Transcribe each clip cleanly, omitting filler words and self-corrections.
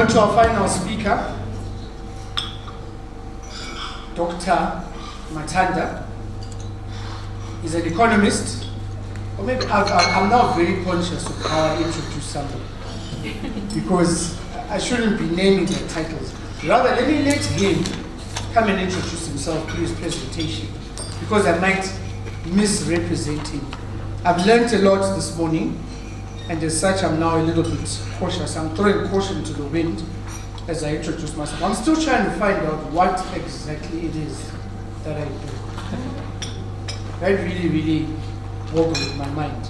on to our final speaker, Dr. Mathanda. He's an economist, or maybe I'm now very conscious of how I introduce somebody, because I shouldn't be naming their titles. Rather, let him come and introduce himself through his presentation, because I might misrepresent him. I've learned a lot this morning, and as such, I'm now a little bit cautious. I'm throwing caution to the wind as I introduce myself. I'm still trying to find out what exactly it is that I do. That really boggled with my mind.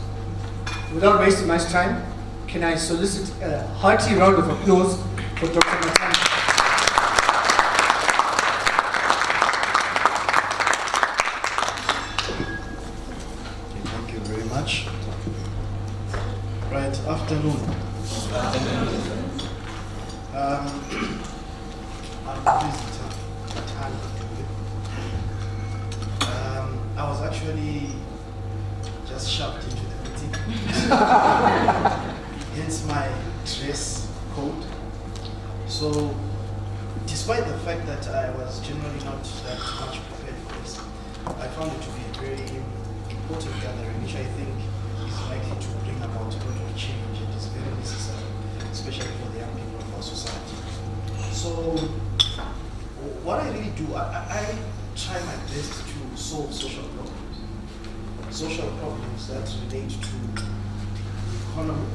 Without wasting much time, can I solicit a hearty round of applause for Dr. Mathanda? Thank you very much. Right, afternoon. I'm the visitor, Mathanda. I was actually just shoved into the meeting, hence my dress code. So, despite the fact that I was generally not that much prepared for this, I found it to be a very important gathering, which I think is likely to bring about a lot of change and is very necessary, especially for the young people of our society. So, what I really do, I try my best to solve social problems. Social problems that relate to the economy,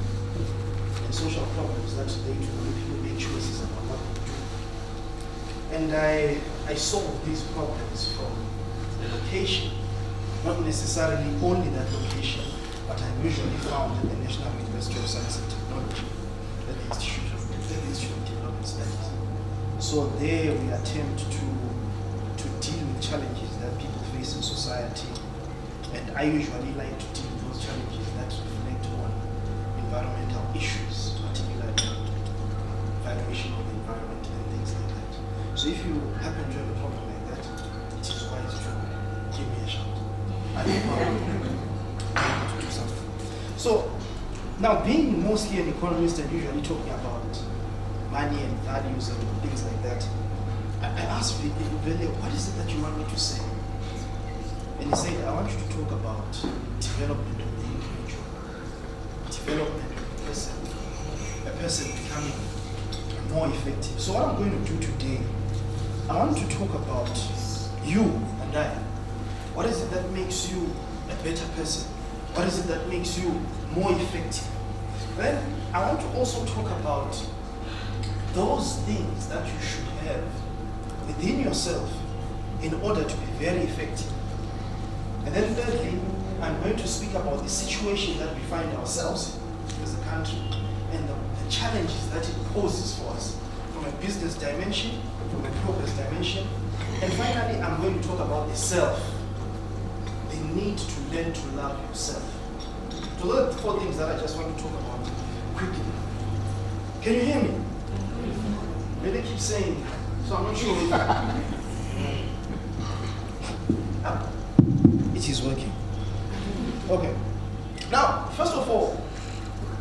and social problems that relate to when people make choices about what they do. And I solve these problems from the location, not necessarily only that location, but I'm usually found at the National University of Science and Technology, at the Institute of Development Studies. So there we attempt to deal with challenges that people face in society, and I usually like to deal with those challenges that reflect on environmental issues, particularly violation of the environment and things like that. So if you happen to have a problem like that, it is wise to give me a shout. I think I'll be able to do something. So now, being mostly an economist and usually talking about money and values and things like that, I asked Vele, what is it that you want me to say? And he said, I want you to talk about development of the individual, development of a person becoming more effective. So what I'm going to do today, I want to talk about you and I. What is it that makes you a better person? What is it that makes you more effective? Then I want to also talk about those things that you should have within yourself in order to be very effective. And then thirdly, I'm going to speak about the situation that we find ourselves in as a country and the challenges that it poses for us from a business dimension, from a progress dimension. And finally, I'm going to talk about the self, the need to learn to love yourself. So those are the 4 things that I just want to talk about quickly. Can you hear me? They keep saying, so I'm not sure if it is working. Okay. Now, first of all,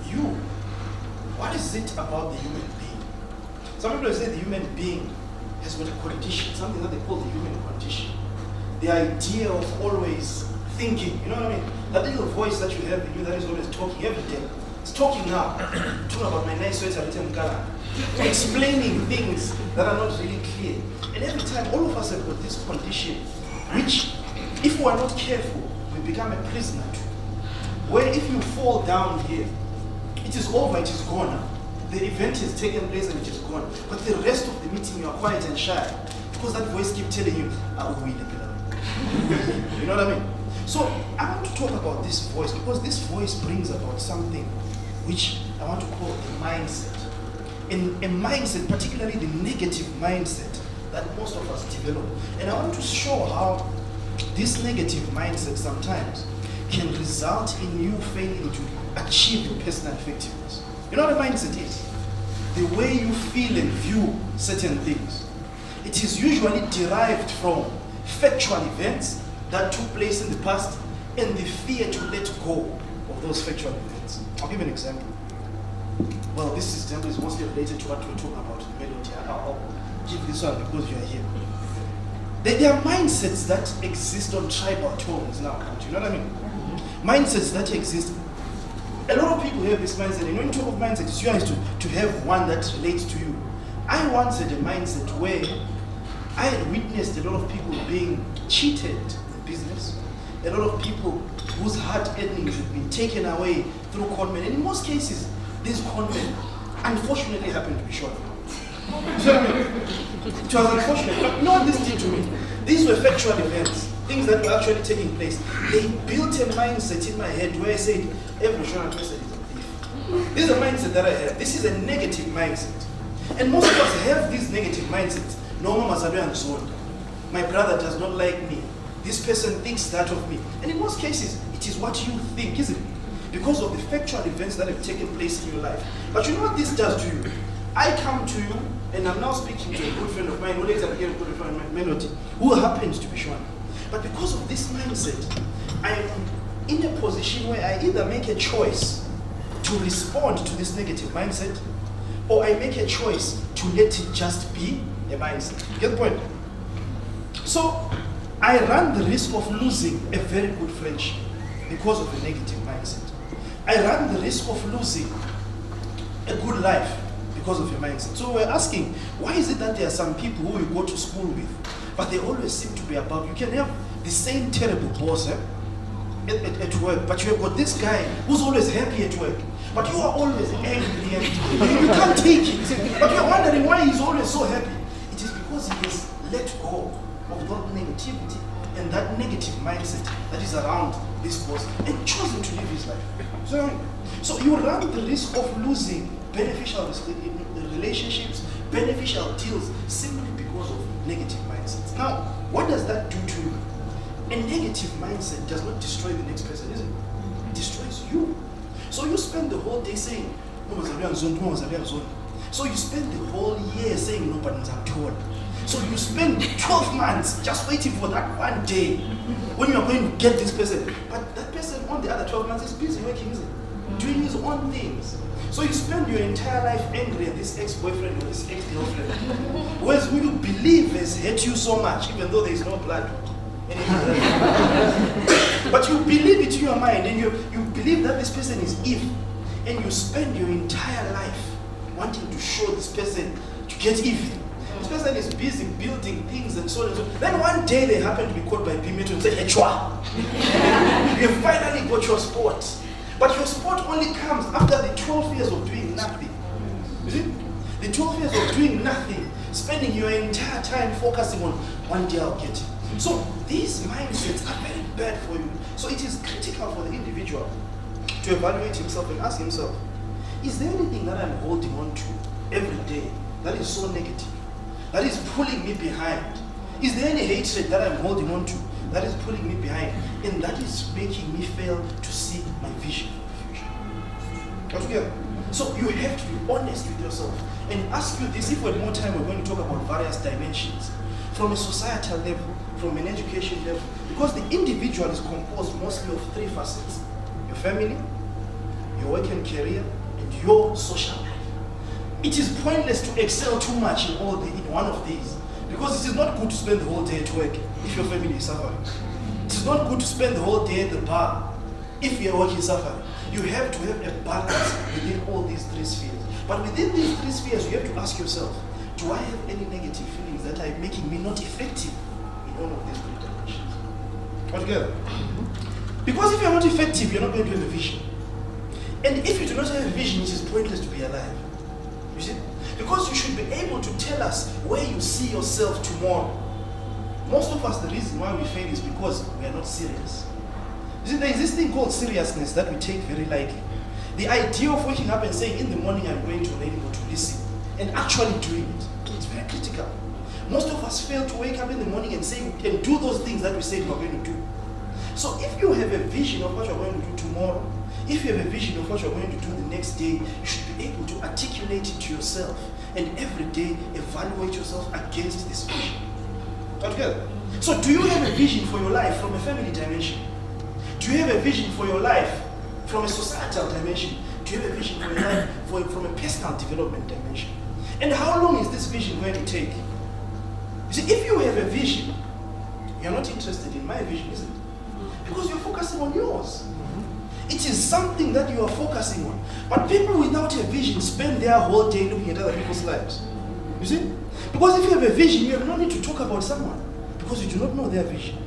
you, what is it about the human being? Some people say the human being has got a condition, something that they call the human condition. The idea of always thinking, you know what I mean? That little voice that you have in you that is always talking every day. It's talking now, talking about my nice sweater, explaining things that are not really clear. And every time, all of us have got this condition, which, if we are not careful, we become a prisoner to. Where if you fall down here, it is over, it is gone now. The event has taken place and it is gone. But the rest of the meeting, you are quiet and shy, because that voice keeps telling you, I will win the pillar. You know what I mean? So I want to talk about this voice, because this voice brings about something which I want to call a mindset. In a mindset, particularly the negative mindset that most of us develop. And I want to show how this negative mindset sometimes can result in you failing to achieve your personal effectiveness. You know what a mindset is? The way you feel and view certain things. It is usually derived from factual events that took place in the past and the fear to let go of those factual events. I'll give you an example. well, this example is mostly related to what we're talking about, melody. I'll give this one because you are here. There are mindsets that exist on tribal tones now, you know what I mean? Mindsets that exist. A lot of people have this mindset, and when you talk of mindset, it's usually to have one that relates to you. I once had a mindset where I had witnessed a lot of people being cheated in business, a lot of people whose hard earnings have been taken away through conmen, and in most cases, these conmen unfortunately happened to be short. So, it was unfortunate, but you know what this did to me? These were factual events, things that were actually taking place. They built a mindset in my head where I said, every short person is a thief. This is a mindset that I have. This is a negative mindset. And most of us have these negative mindsets. No, my brother does not like me. This person thinks that of me. And in most cases, it is what you think, isn't it? Because of the factual events that have taken place in your life. But you know what this does to you? I come to you, and I'm now speaking to a good friend of mine, who later became a good friend of mine, Melody, who happens to be Shwan. But because of this mindset, I am in a position where I either make a choice to respond to this negative mindset, or I make a choice to let it just be a mindset. You get the point? So, I run the risk of losing a very good friendship because of a negative mindset. I run the risk of losing a good life because of your mindset. So we're asking, why is it that there are some people who you go to school with, but they always seem to be above? You can have the same terrible boss at work, but you have got this guy who's always happy at work, but you are always angry and you can't take it. But you're wondering why he's always so happy. It is because he has let go of that negativity and that negative mindset that is around this boss and chosen to live his life. So you run the risk of losing beneficial relationships, beneficial deals, simply because of negative mindsets. Now, what does that do to you? A negative mindset does not destroy the next person, is it? It destroys you. So you spend the whole day saying, so you spend the whole year saying, no, but I'm told. So you spend 12 months just waiting for that one day when you are going to get this person. But that person on the other 12 months is busy working, isn't it? Doing his own things. So you spend your entire life angry at this ex-boyfriend or this ex-girlfriend. Whereas who you believe has hurt you so much, even though there is no blood. But you believe it in your mind, and you believe that this person is evil. And you spend your entire life wanting to show this person to get even. This person is busy building things and so on and so on. Then one day they happen to be caught by Pimeto and say, Hechwa, you finally got your sport. But your sport only comes after the 12 years of doing nothing. You see? The 12 years of doing nothing, spending your entire time focusing on one day I'll get it. So these mindsets are very bad for you. So it is critical for the individual to evaluate himself and ask himself, is there anything that I'm holding on to every day that is so negative, that is pulling me behind? Is there any hatred that I'm holding on to that is pulling me behind and that is making me fail to see my vision for the future? Altogether. So you have to be honest with yourself and ask you this. If we had more time, we're going to talk about various dimensions from a societal level, from an education level, because the individual is composed mostly of three facets: your family, your work and career, and your social life. It is pointless to excel too much in one of these, because it is not good to spend the whole day at work if your family is suffering. It is not good to spend the whole day at the bar if your work is suffering. You have to have a balance within all these three spheres. But within these three spheres, you have to ask yourself, do I have any negative feelings that are making me not effective in all of these three dimensions? Altogether. Because if you're not effective, you're not going to have a vision. And if you do not have a vision, it is pointless to be alive. You see? Because you should be able to tell us where you see yourself tomorrow. Most of us, the reason why we fail is because we are not serious. You see, there is this thing called seriousness that we take very lightly. The idea of waking up and saying, in the morning I'm going to radio to listen, and actually doing it, it's very critical. Most of us fail to wake up in the morning and say we can do those things that we said we're going to do. So if you have a vision of what you're going to do tomorrow, if you have a vision of what you're going to do the next day, you should be able to articulate it to yourself and every day evaluate yourself against this vision. Altogether. So do you have a vision for your life from a family dimension? Do you have a vision for your life from a societal dimension? Do you have a vision for your life from a personal development dimension? And how long is this vision going to take? You see, if you have a vision, you're not interested in my vision, is it? Because you're focusing on yours. It is something that you are focusing on. But people without a vision spend their whole day looking at other people's lives. You see? Because if you have a vision, you have no need to talk about someone. Because you do not know their vision.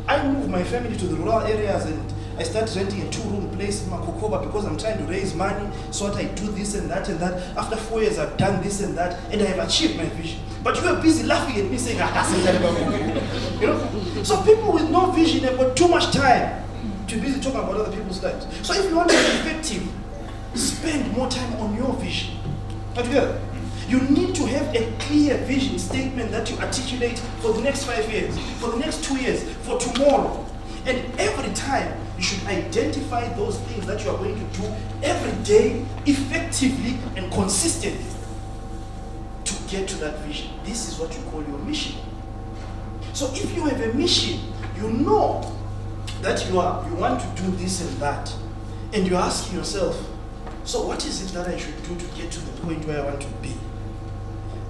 I moved my family to the rural areas and I started renting a 2-room place in Makokoba because I'm trying to raise money so that I do this and that and that. After 4 years, I've done this and that and I have achieved my vision. But you are busy laughing at me saying, you know? So people with no vision have got too much time to be busy talking about other people's lives. So if you want to be effective, spend more time on your vision. Are you together? You need to have a clear vision statement that you articulate for the next 5 years, for the next 2 years, for tomorrow. And every time, you should identify those things that you are going to do every day, effectively and consistently to get to that vision. This is what you call your mission. So if you have a mission, you know that you want to do this and that, and you're asking yourself, so what is it that I should do to get to the point where I want to be?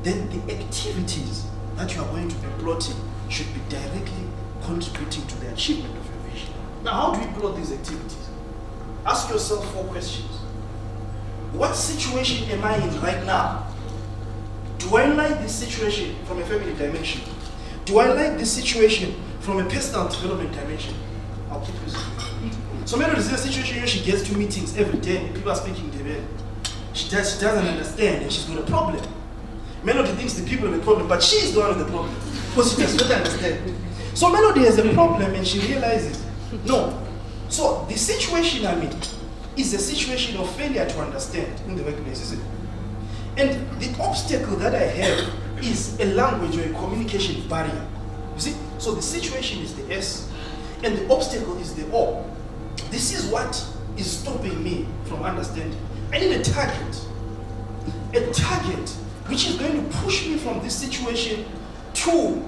Then the activities that you are going to be plotting should be directly contributing to the achievement of your vision. Now, how do we plot these activities? Ask yourself 4 questions. What situation am I in right now? Do I like this situation from a family dimension? Do I like this situation from a personal development dimension? I'll keep this. So Melody is in a situation where she gets to meetings every day and people are speaking to her. She doesn't understand and she's got a problem. Melody thinks the people have a problem, but she's the one with the problem because she does not understand. So Melody has a problem and she realizes, no. So the situation I'm in is a situation of failure to understand in the workplace, is it? And the obstacle that I have is a language or a communication barrier. You see? So the situation is the S and the obstacle is the O. This is what is stopping me from understanding. I need a target. A target which is going to push me from this situation to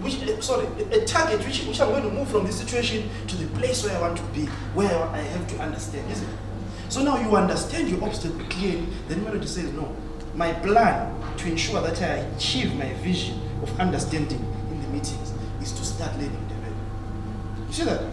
a target which I'm going to move from this situation to the place where I want to be, where I have to understand, isn't it? So now you understand your obstacle clearly, then Melody says, no, my plan to ensure that I achieve my vision of understanding in the meetings is to start learning the way. You see that?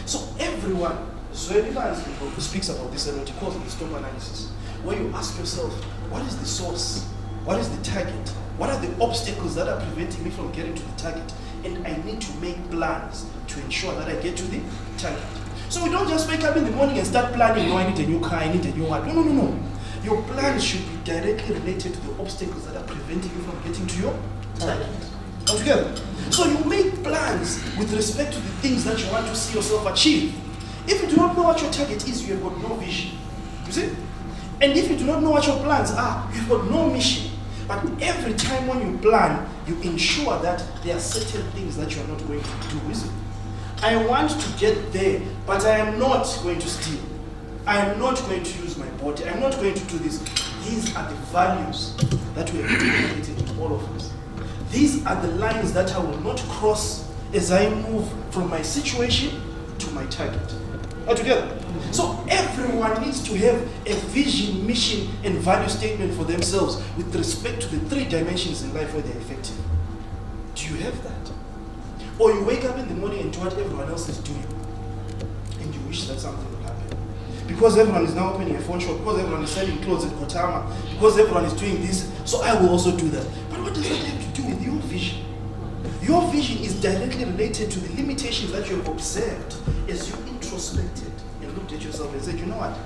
So everyone, Zoe who speaks about this and what he calls it the stop analysis, where you ask yourself, what is the source? What is the target? What are the obstacles that are preventing me from getting to the target? And I need to make plans to ensure that I get to the target. So we don't just wake up in the morning and start planning, no, I need a new car, I need a new one. No. Your plans should be directly related to the obstacles that are preventing you from getting to your target. Come together. So you make plans with respect to the things that you want to see yourself achieve. If you do not know what your target is, you have got no vision. You see? And if you do not know what your plans are, you've got no mission. But every time when you plan, you ensure that there are certain things that you are not going to do, is it? I want to get there, but I am not going to steal. I am not going to use my body. I'm not going to do this. These are the values that we have communicated to all of us. These are the lines that I will not cross as I move from my situation to my target. Are together? So everyone needs to have a vision, mission, and value statement for themselves with respect to the 3 dimensions in life where they're effective. Do you have that? Or you wake up in the morning and do what everyone else is doing, and you wish that something will happen. Because everyone is now opening a phone shop, because everyone is selling clothes at Kotama, because everyone is doing this, so I will also do that. But what does that have to do with your vision? Your vision is directly related to the limitations that you have observed as you introspected and looked at yourself and said, you know what?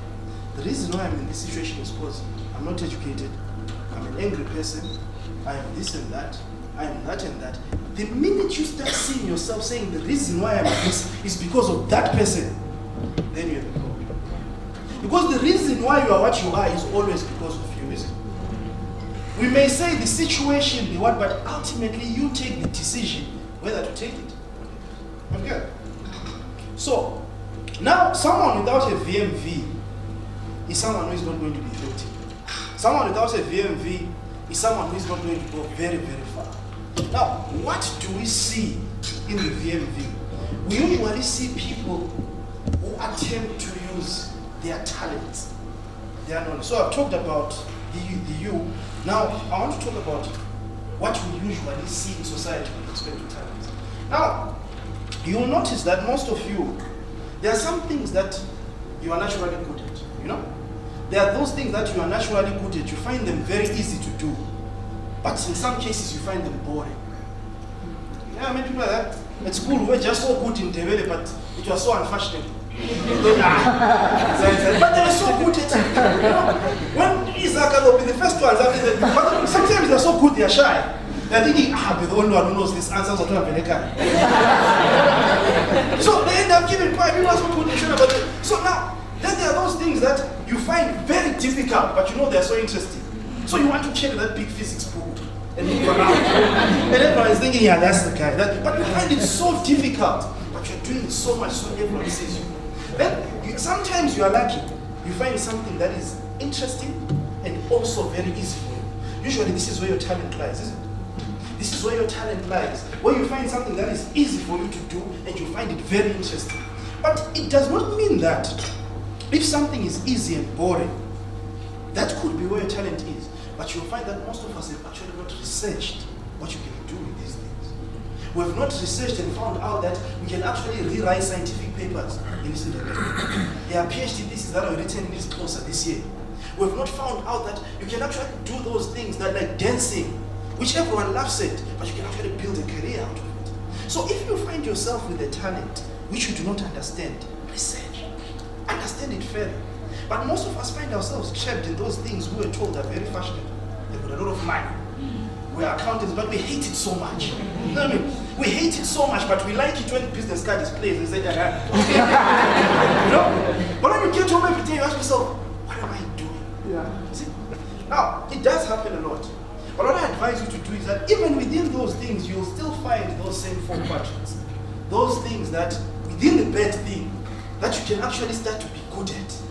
The reason why I'm in this situation is because I'm not educated, I'm an angry person, I am this and that, I am that and that. The minute you start seeing yourself saying the reason why I'm this is because of that person, then you have a problem. Because the reason why you are what you are is always because of you, isn't it? We may say the situation, the what, but ultimately you take the decision whether to take it. Okay? So, now someone without a VMV is someone who is not going to be effective. Someone without a VMV is someone who is not going to go very, very far. Now, what do we see in the VMV? We usually see people who attempt to use their talents, their knowledge. So I've talked about the you. Now I want to talk about what we usually see in society with respect to talents. Now, you'll notice that most of you, there are some things that you are naturally good at, you know? There are those things that you are naturally good at, you find them very easy to do. But in some cases, you find them boring. Yeah, I mean, people like that. At school, we were just so good in Debele, but it was so unfashionable. But they were so good at it. You know? When Isaka will be the first ones, but sometimes they're so good, they're shy. They're thinking, be the only one who knows these answers or so they end up giving quite people so good about it. So now, then there are those things that you find very difficult, but you know they're so interesting. So you want to check that big physics book and move around. And everyone is thinking, yeah, that's the guy. But you find it so difficult, but you're doing it so much so everyone sees you. Then sometimes you are lucky. You find something that is interesting and also very easy for you. Usually this is where your talent lies, isn't it? This is where your talent lies. Where you find something that is easy for you to do and you find it very interesting. But it does not mean that if something is easy and boring, that could be where your talent is. But you'll find that most of us have actually not researched what you can do with these things. We have not researched and found out that we can actually rewrite scientific papers in this direction. There are PhD theses that are written in this course this year. We have not found out that you can actually do those things that like dancing, which everyone laughs at, but you can actually build a career out of it. So if you find yourself with a talent which you do not understand, research. Understand it further. But most of us find ourselves trapped in those things we were told are very fashionable. They've got a lot of money. We're accountants, but we hate it so much. You know what I mean? We hate it so much, but we like it when the business card displays and say, you know? But when you get home every day, you ask yourself, what am I doing? Yeah. See? Now, it does happen a lot. But what I advise you to do is that even within those things, you'll still find those same four quadrants. Those things that, within the bad thing, that you can actually start to be good at.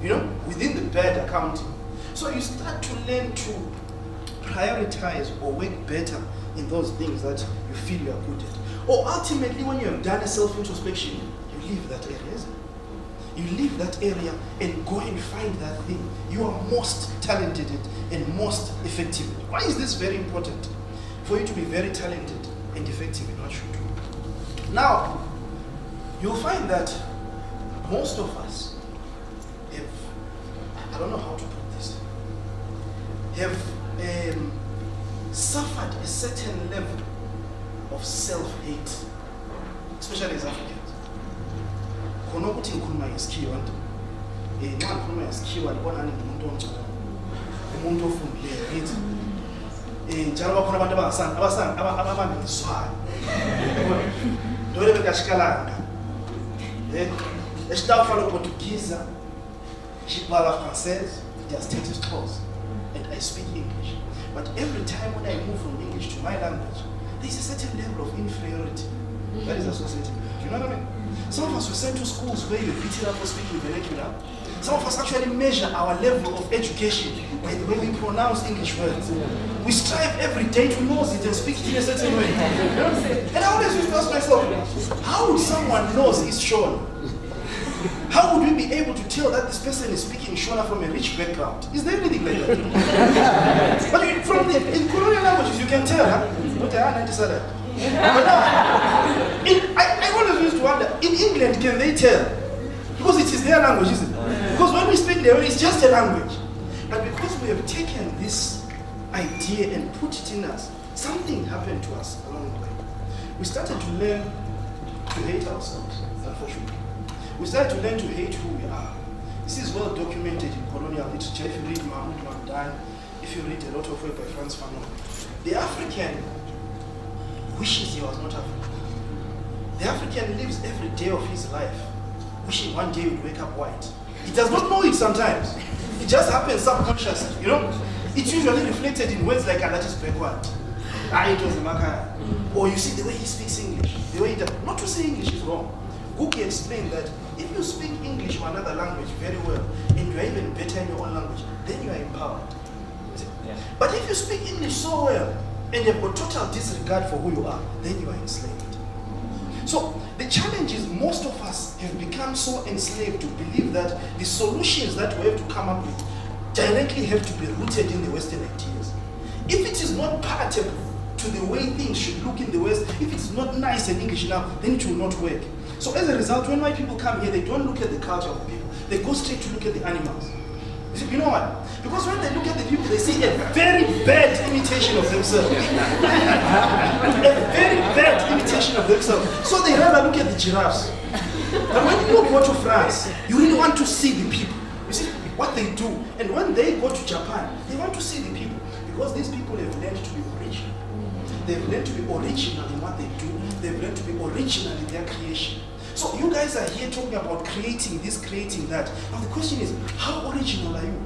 You know, within the bad accounting. So you start to learn to prioritize or work better in those things that you feel you are good at. Or ultimately, when you have done a self-introspection, you leave that area, isn't it? You leave that area and go and find that thing you are most talented at and most effective at. Why is this very important? For you to be very talented and effective in what you do. Now, you'll find that most of us have, I don't know how to put this, have suffered a certain level of self-hate, especially as Africans. Khona ukuthi ngikhuluma ngesikhiwa nje nxa ngikhuluma ngesikhiwa ngibona ngimuntu ongcono umuntu ofundileyo ngithi njalo bakhona abantu ababambiswayo dole bekashikalanga estava falando portuguesa, je parle français, their status quo, and I speak English. But every time when I move from English to my language, there is a certain level of inferiority that is associated with it. Do you know what I mean? Some of us were sent to schools where you beat it up for speaking vernacular. Some of us actually measure our level of education by the way we pronounce English words. We strive every day to know it and speak it in a certain way. And I always used to ask myself, how would someone know it's Shona? How would we be able to tell that this person is speaking Shona from a rich background? Is there anything like that? But in colonial languages, you can tell, huh? But I always used to wonder, in England, can they tell? Because it is their language, isn't it? Because when we speak their way, it's just a language. But because we have taken this idea and put it in us, something happened to us along the way. We started to learn to hate ourselves, unfortunately. We started to learn to hate who we are. This is well documented in colonial literature. If you read Mathanda, if you read a lot of work by Frantz Fanon, the African wishes he was not African. The African lives every day of his life wishing one day he would wake up white. He does not know it sometimes. It just happens subconsciously, you know? It's usually reflected in words like, that is backward. It was a Maka. Or you see the way he speaks English, the way he does. Not to say English is wrong. Guki explained that if you speak English or another language very well, and you are even better in your own language, then you are empowered. Yeah. But if you speak English so well, and you've got total disregard for who you are, then you are enslaved. So the challenge is most of us have become so enslaved to believe that the solutions that we have to come up with directly have to be rooted in the Western ideas. If it is not palatable to the way things should look in the West, if it's not nice and English enough, then it will not work. So as a result, when white people come here, they don't look at the culture of the people. They go straight to look at the animals. You know why? Because when they look at the people, they see a very bad imitation of themselves. A very bad imitation of themselves. So they rather look at the giraffes. But when you go to France, you really want to see the people. You see what they do. And when they go to Japan, they want to see the people. Because these people have learned to be original. They've learned to be original in what they do. They've learned to be original in their creation. So you guys are here talking about creating this, creating that. Now the question is, how original are you?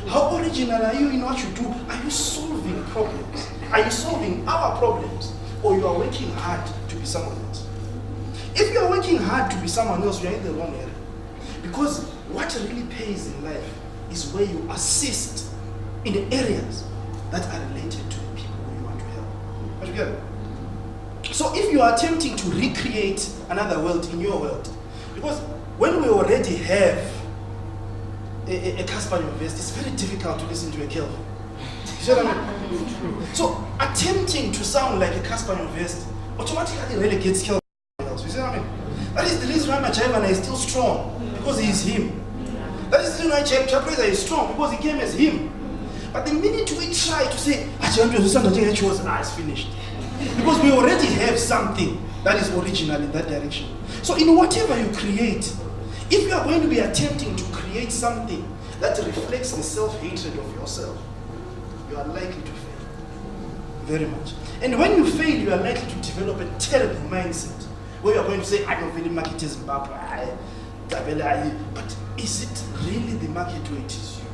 How original are you in what you do? Are you solving problems? Are you solving our problems? Or you are working hard to be someone else? If you are working hard to be someone else, you are in the wrong area. Because what really pays in life is where you assist in the areas that are related to the people who you want to help. Are you together? So if you are attempting to recreate another world in your world, because when we already have a Caspar vest, it's very difficult to listen to a Kelvin. You see what I mean? So attempting to sound like a Caspar vest automatically relegates Kelvin else. You see what I mean? That is the reason why Machaivana is still strong, because he is him. That is the reason why Chapreza is strong, because he came as him. But the minute we try to say, it's finished. Because we already have something that is original in that direction. So in whatever you create, if you are going to be attempting to create something that reflects the self-hatred of yourself, you are likely to fail. Very much. And when you fail, you are likely to develop a terrible mindset where you are going to say, I don't really market Zimbabwe. But is it really the market or it is you?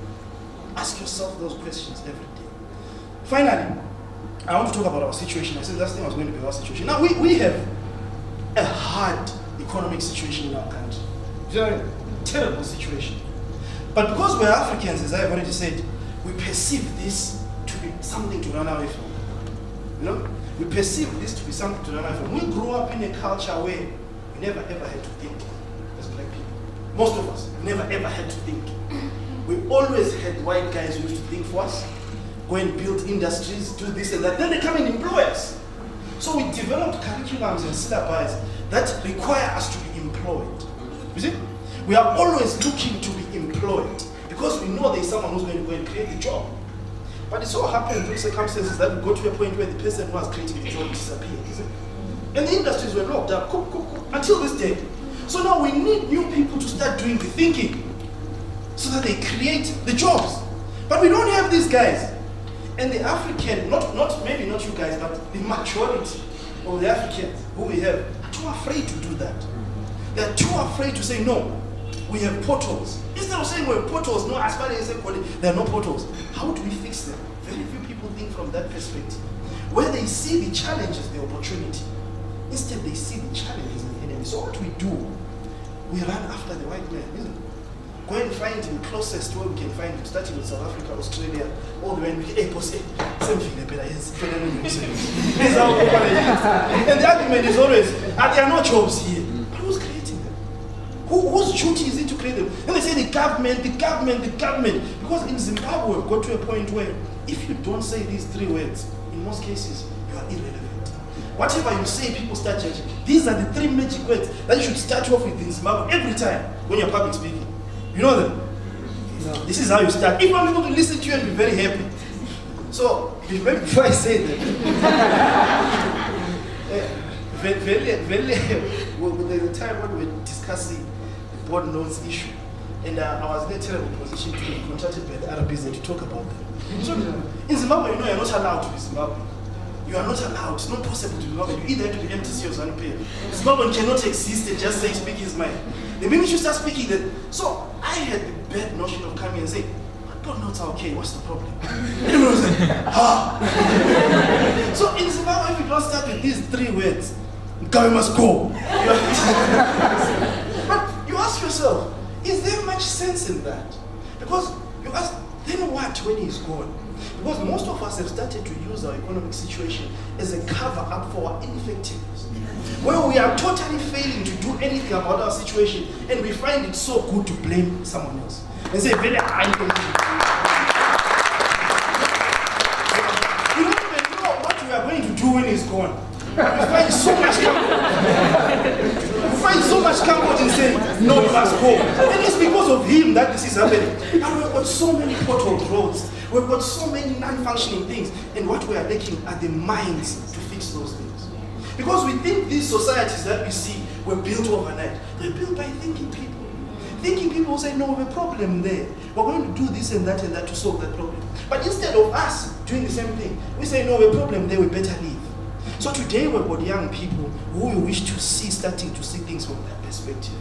Ask yourself those questions every day. Finally, I want to talk about our situation. I said last thing was going to be our situation. Now, we have a hard economic situation in our country. Very terrible situation. But because we're Africans, as I've already said, we perceive this to be something to run away from. You know? We perceive this to be something to run away from. We grew up in a culture where we never ever had to think as black people. Most of us never ever had to think. We always had white guys who used to think for us, go and build industries, do this and that. Then they come and employ us. So we developed curriculums and syllabi that require us to be employed. You see? We are always looking to be employed because we know there is someone who's going to go and create the job. But it so happens in circumstances that we go to a point where the person who has created the job disappears. And the industries were locked up until this day. So now we need new people to start doing the thinking so that they create the jobs. But we don't have these guys. And the African, maybe not you guys, but the majority of the Africans who we have are too afraid to do that. They're too afraid to say, no, we have potholes. Instead of saying we have potholes, no, as far as there are no potholes. How do we fix them? Very few people think from that perspective. Where they see the challenge as the opportunity. Instead, they see the challenge as an enemy. So what we do, we run after the white man, isn't it? Go and find him closest where we can find him, starting with South Africa, Australia, all the way in able say, same thing, and the argument is always, there are no jobs here. But who's creating them? Whose duty is it to create them? And they say the government. Because in Zimbabwe, we've got to a point where if you don't say these three words, in most cases, you are irrelevant. Whatever you say, people start judging. These are the three magic words that you should start off with in Zimbabwe every time when you're public speaking. You know them? No. This is how you start. If you want people to listen to you and be very happy. So, before I say that, there's a time when we were discussing the board loans issue. And I was in a terrible position to be contracted by the Arabs to talk about them. So, in Zimbabwe, you know, you're not allowed to be Zimbabwe. You are not allowed. It's not possible to be Zimbabwe. You either have to be MTC or ZANU-PF. Zimbabwe cannot exist and just say, speak his mind. The minute you start speaking that, so I had the bad notion of coming and saying, God notes are okay, what's the problem? Everyone was like, So in Zimbabwe, if you don't start with these three words, Gawe must go. But you ask yourself, is there much sense in that? Because you ask, then what when he's gone? Because most of us have started to use our economic situation as a cover up for our ineffectiveness. where we are totally failing to do anything about our situation, and we find it so good to blame someone else and say, "Very high." You don't even know what you are going to do when he's gone. You find so much comfort in saying, "No, you must go." And it's because of him that this is happening. And we've got so many potholed roads. We've got so many non-functioning things. And what we are lacking are the minds to fix those things. Because we think these societies that we see were built overnight. They're built by thinking people. Thinking people say, "No, we have a problem there. We're going to do this and that to solve that problem." But instead of us doing the same thing, we say, "No, we have a problem there, we better leave." So today we've got young people who we wish to see starting to see things from that perspective.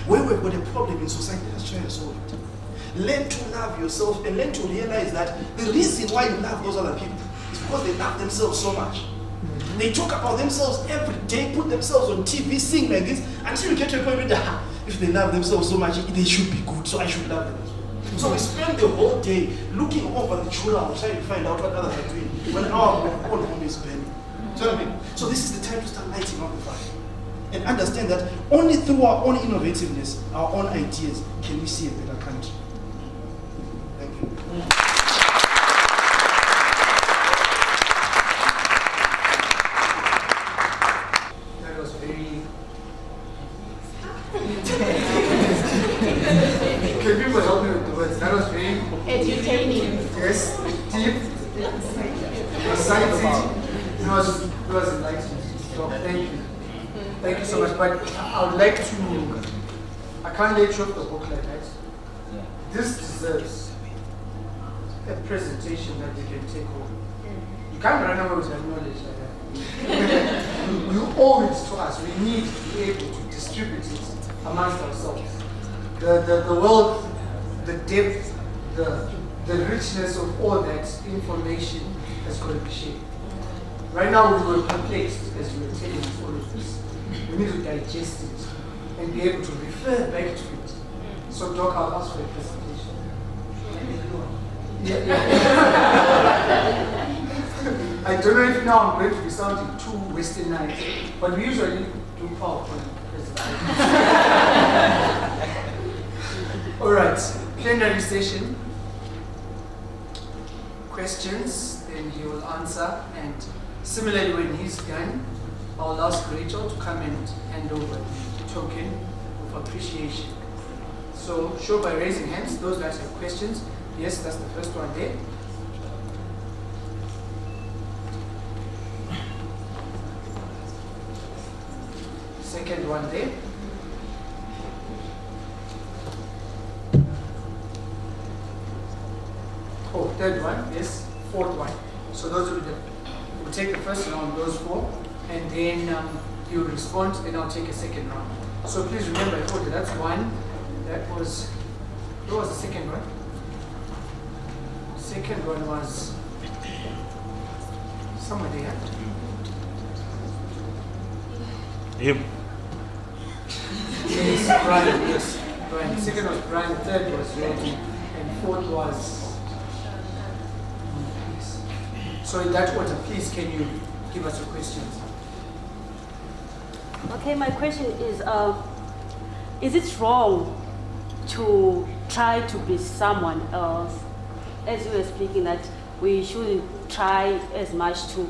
Where we've got a problem in society, let's try and solve it. Learn to love yourself and learn to realize that the reason why you love those other people is because they love themselves so much. They talk about themselves every day, put themselves on TV, sing like this, until you get to a point where if they love themselves so much, they should be good, so I should love them as well. So we spend the whole day looking over the chura, trying to find out what others are doing, when our own home is burning. So, so this is the time to start lighting up the fire. And understand that only through our own innovativeness, our own ideas, can we see a better country. Thank you. That was very... Can people help me with the words? That was very... Entertaining. Yes, deep, exciting. It was enlightening. So thank you. Thank you so much. But I would like to... I can't let you off the hook like that. This deserves a presentation that you can take home. You can't run away with your knowledge like that. You owe it to us. We need to be able to distribute it amongst ourselves. The wealth, the depth, the richness of all that information has got to be shared. Right now we were perplexed as we were telling us all of this. We need to digest it and be able to refer back to it. So Doc, I'll ask for a presentation. Yeah. I don't know if now I'm going to be sounding too westernized, but we usually do PowerPoint presentations. All right, plenary session. Questions, then he will answer, and similarly when he's done, I'll ask Rachel to come and hand over the token of appreciation. So show by raising hands, those that have questions. Yes, that's the first one there. Second one there. Oh, third one, yes. Fourth one. So those will be we'll take the first round, those four, and then you'll respond, then I'll take a second round. So please remember, I told you that's one. That was, what was the second one? Second one was somewhere there. Him. Yes, Brian, yes. Brian. Second was Brian, third was Reggie, and fourth was... So in that order, please can you give us your questions? Okay, my question is it wrong to try to be someone else? As you were speaking, that we shouldn't try as much to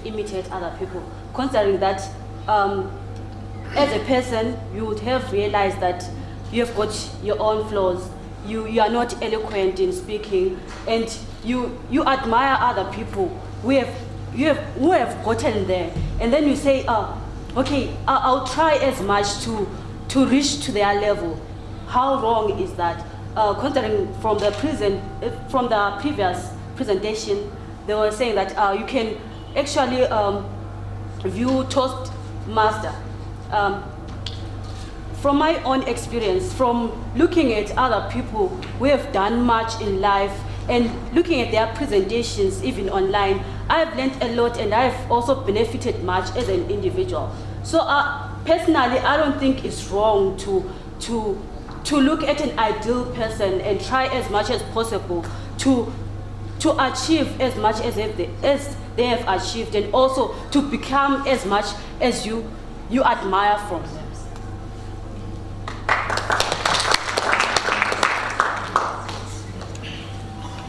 imitate other people, considering that as a person, you would have realized that you have got your own flaws. You are not eloquent in speaking, and you admire other people who have gotten there, and then you say, okay, I'll try as much to reach to their level. How wrong is that? Considering from the previous presentation, they were saying that you can actually view Toastmaster. From my own experience, from looking at other people who have done much in life and looking at their presentations even online, I've learned a lot and I've also benefited much as an individual. So personally, I don't think it's wrong to look at an ideal person and try as much as possible to achieve as much as they have achieved, and also to become as much as you you admire from them?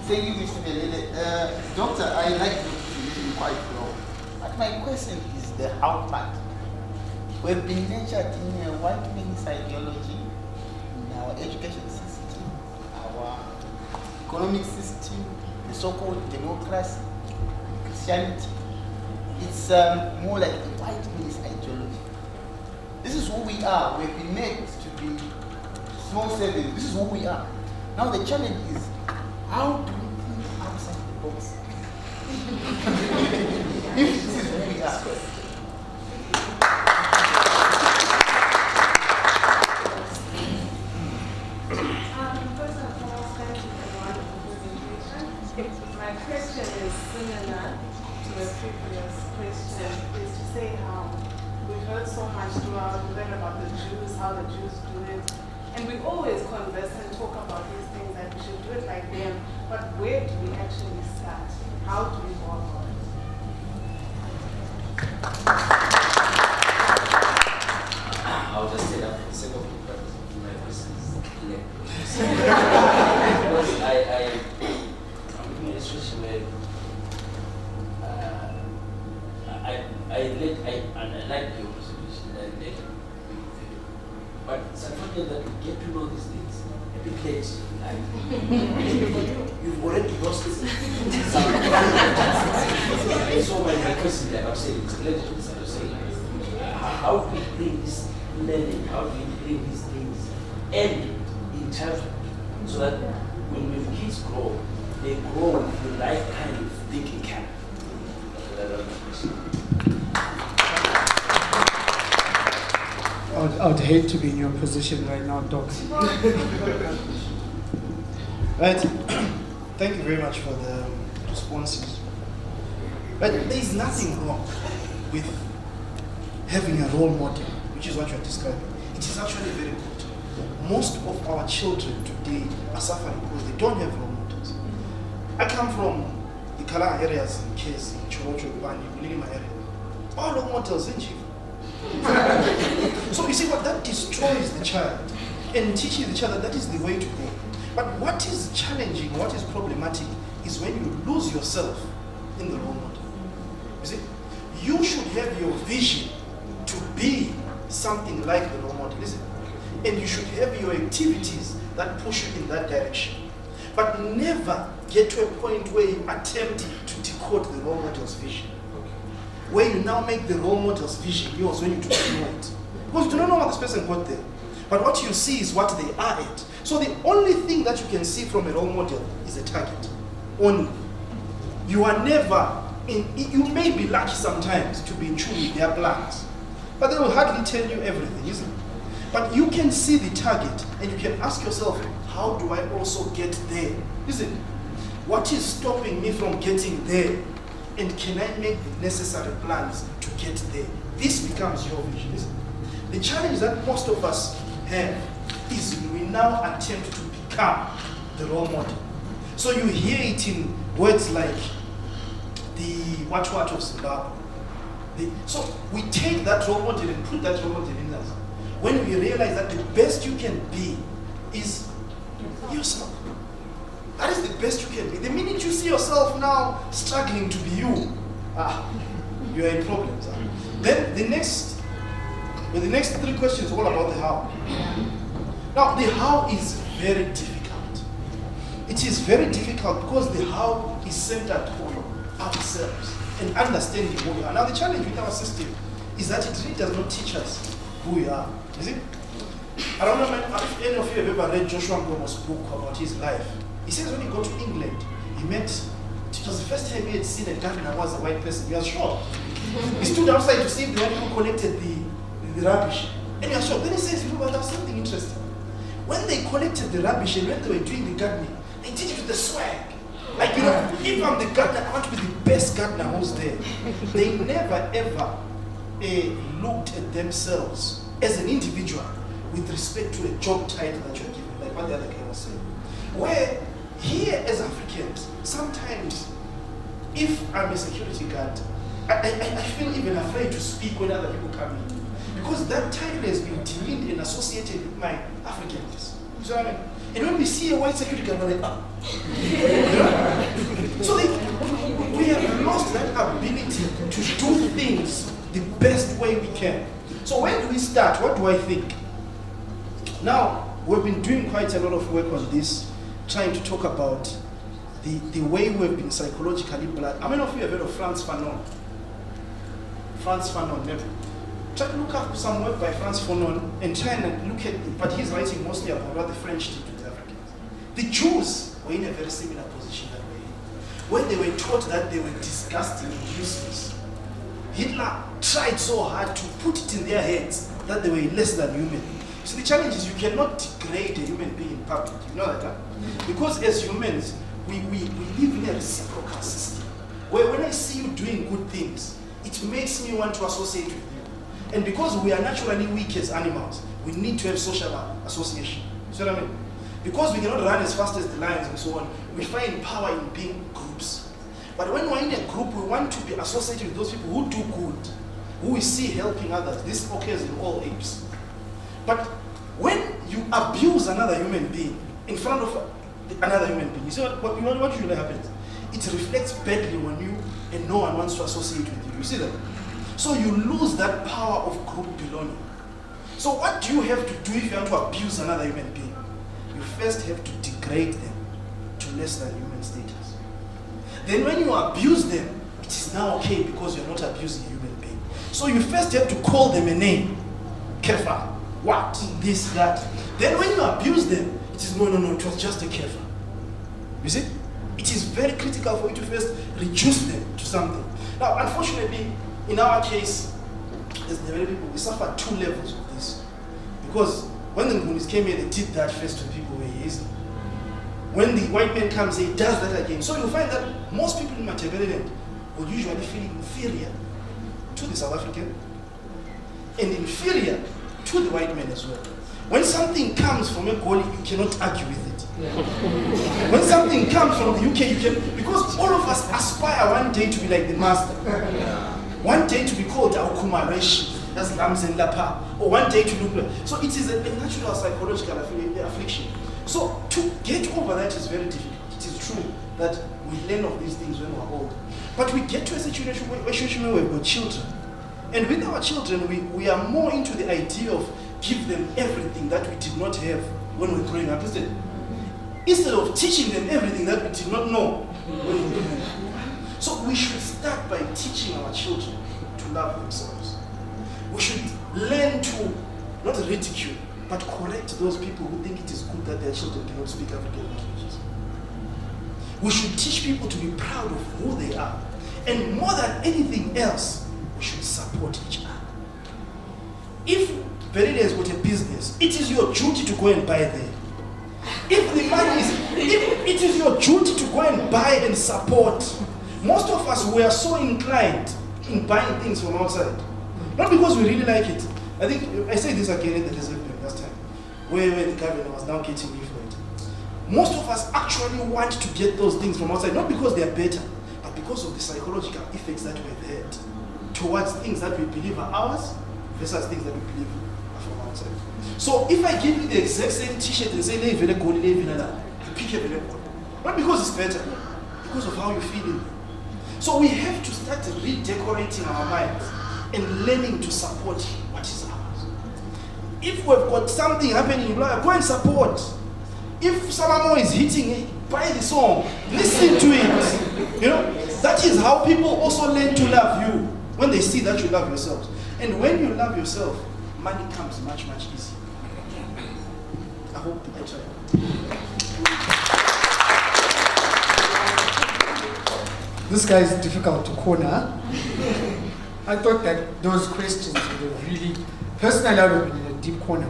Thank you, Mr. Melele. Doctor, I like your position quite well. But my question is the how part. We've been nurtured in a white-man's ideology, in our education system, our economic system, the so-called democracy, Christianity. It's more like a white-man's ideology. This is who we are. We've been made to be small servants. This is who we are. Now the challenge is, how do we think outside the box? If this is who we are. First and foremost, thank you for the wonderful presentation. My question is similar to the previous question, is to say how we've heard so much throughout, we read about the Jews, how the Jews do it, and we always converse and talk about these things that we should do it like them, but where do we actually start? How do we go about it? I'll just say that for the sake of it, but my question is clear. Because I'm in a situation where I like your presentation, but it's unfortunate that we get to know these things a bit late in life. You've already lost it. So my question that I'm saying is related to this, I'm saying, how do we bring this learning, how do we bring these things and interpret so that when kids grow, they grow with the right kind of thinking cap. I would hate to be in your position right now, Doc. Right. Thank you very much for the responses. But there is nothing wrong with having a role model, which is what you're describing. It is actually very good. Most of our children today are suffering because they don't have role models. I come from the Kala areas in Kesi, Chorocho, Bani, Bulima area. All role models in Chief. So you see what that destroys the child and teaches the child that is the way to go. But what is challenging, what is problematic is when you lose yourself in the role model. You see, you should have your vision to be something like the role model, isn't it? And you should have your activities that push you in that direction. But never get to a point where you attempt to decode the role model's vision. Where you now make the role model's vision yours when you do not know it. Because you do not know what this person got there. But what you see is what they are at. So the only thing that you can see from a role model is a target. Only. You are never you may be lucky sometimes to be in tune with their plans. But they will hardly tell you everything, isn't it? But you can see the target and you can ask yourself, how do I also get there? Isn't it? What is stopping me from getting there? And can I make the necessary plans to get there? This becomes your vision, isn't it? The challenge that most of us have is we now attempt to become the role model. So you hear it in words like the what of Zimbabwe. So we take that role model and put that role model in us. When we realize that the best you can be is yourself. That is the best you can be. The minute you see yourself now struggling to be you, you are in problems. Then the next 3 questions are all about the how. Now the how is very difficult. It is very difficult because the how is centered on ourselves and understanding who we are. Now the challenge with our system is that it really does not teach us who we are. Is it? I don't know if any of you have ever read Joshua Nkomo's book about his life. He says when he got to England, it was the first time he had seen a gardener was a white person. He was shocked. He stood outside to see the one who collected the rubbish. And he was shocked. Then he says, but there's something interesting. When they collected the rubbish and when they were doing the gardening, they did it with the swag. Like, if I'm the gardener, I want to be the best gardener who's there. They never ever looked at themselves as an individual with respect to a job title that you're given, like what the other guy was saying. Where here as Africans, sometimes if I'm a security guard, I feel even afraid to speak when other people come in. because that title has been demeaned and associated with my Africanness. You see what I mean? And when we see a white security guard, we're like, ah. You know? So we have lost that ability to do things the best way we can. So when do we start? What do I think? Now, we've been doing quite a lot of work on this, trying to talk about the way we've been psychologically blood. How many of you have heard of Frantz Fanon? Frantz Fanon, never. Try to look up some work by Frantz Fanon and try and look at it, but he's writing mostly about what the French did to the Africans. The Jews were in a very similar position that way. When they were taught that they were disgusting and useless, Hitler tried so hard to put it in their heads that they were less than human. So the challenge is you cannot degrade a human being in public. You know that? Huh? Because as humans, we live in a reciprocal system where when I see you doing good things, it makes me want to associate with you. And because we are naturally weak as animals, we need to have social association. You see what I mean? Because we cannot run as fast as the lions and so on, we find power in being groups. But when we're in a group, we want to be associated with those people who do good, who we see helping others. This occurs in all apes. But when you abuse another human being in front of another human being, you see what usually happens? It reflects badly on you and no one wants to associate with you. You see that? So you lose that power of group belonging. So what do you have to do if you want to abuse another human being? You first have to degrade them to less than human status. Then when you abuse them, it is now okay because you're not abusing a human being. So you first have to call them a name. Kefa. What? This, that. Then when you abuse them, it is no, it was just a kefa. You see? It is very critical for you to first reduce them to something. Now, unfortunately, in our case, as the very people, we suffer 2 levels of this. Because when the Ngunis came here, they did that first to people where he is. When the white man comes, he does that again. So you'll find that most people in Mathanda will usually feel inferior to the South African and inferior to the white man as well. When something comes from a Goli, you cannot argue with it. When something comes from the UK, you can, because all of us aspire one day to be like the master. One day to be called Aukumareshi, that's Lams and Lapa, or one day to look like. So it is a natural psychological affliction. So to get over that is very difficult. It is true that we learn of these things when we're old. But we get to a situation where we've got children. And with our children, we are more into the idea of give them everything that we did not have when we were growing up, isn't it? Instead of teaching them everything that we did not know when we were growing up. So we should start by teaching our children to love themselves. We should learn to not ridicule, but correct those people who think it is good that their children cannot speak African languages. We should teach people to be proud of who they are. And more than anything else, we should support each other. If Verida has got a business, it is your duty to go and buy there. If the money is, if it is your duty to go and buy and support. Most of us were so inclined in buying things from outside. Not because we really like it. I think, I say this again at the Desert last time, where the governor was now getting me for it. Most of us actually want to get those things from outside, not because they are better, but because of the psychological effects that we've had towards things that we believe are ours versus things that we believe are from outside. So if I give you the exact same t-shirt and say, you pick a very good. Not because it's better, because of how you feel it. So we have to start redecorating our minds and learning to support what is ours. If we've got something happening in Black, go and support. If Salamo is hitting, buy the song, listen to it. You know, that is how people also learn to love you, when they see that you love yourselves. And when you love yourself, money comes much, much easier. I hope I try. This guy is difficult to corner. I thought that those questions were really, personally, I would have been in a deep corner.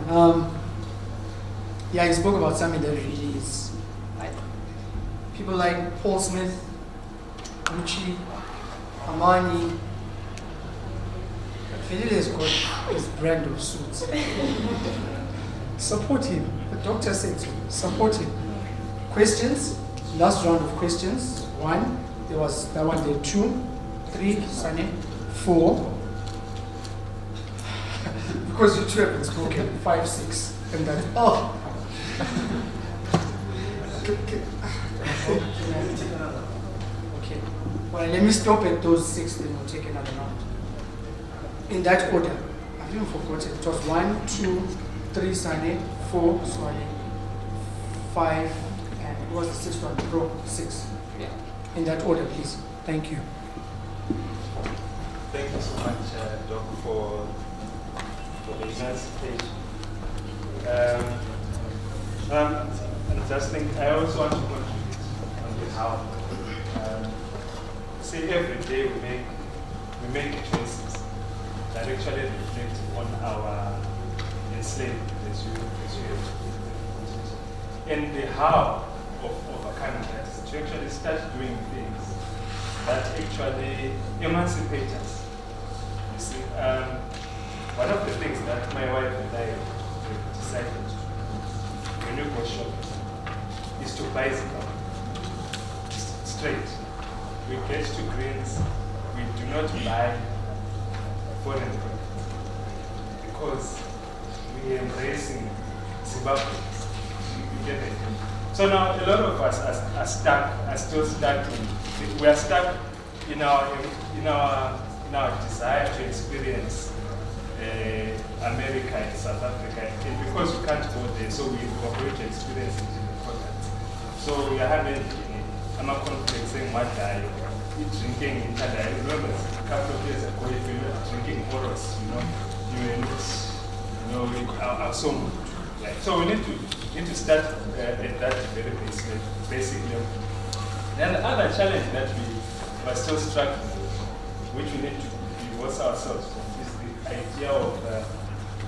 Yeah, he spoke about something that really is like people like Paul Smith, Gucci, Armani. Felipe has got his brand of suits. Support him. The doctor said so. Support him. Questions? Last round of questions. 1. There was that one there. 2, 3, Sunny. 4. because you two haven't spoken, 5, 6, and that, oh. Okay. Okay. Well, let me stop at those 6, then we'll take another round. In that order, I've even forgotten. It was 1, 2, 3 Sane, 4 Swale, 5, and what was the 6th one? Pro, 6. Yeah. In that order, please. Thank you. Thank you so much, Doc, for the nice presentation. I just think I also want to contribute on behalf. See, every day we make choices that actually reflect on our enslaved, as you and the how of overcoming that is to actually start doing things that actually emancipate us. You see, one of the things that my wife and I have decided when we go shopping is to buy Zimbabwe straight. We get to Greens, we do not buy foreign products because we are embracing Zimbabwe. You get it? So now a lot of us are still stuck we are stuck in our desire to experience America and South Africa, and because we can't go there, so we are going to experience it in the products. So we are having I'm a conflict saying what I drinking in Canada. I remember a couple of years ago, if you were drinking Oros, you were not, so good. Right? So we need to start at that very basic level. Then the other challenge that we are still struggling with, which we need to divorce ourselves from, is the idea of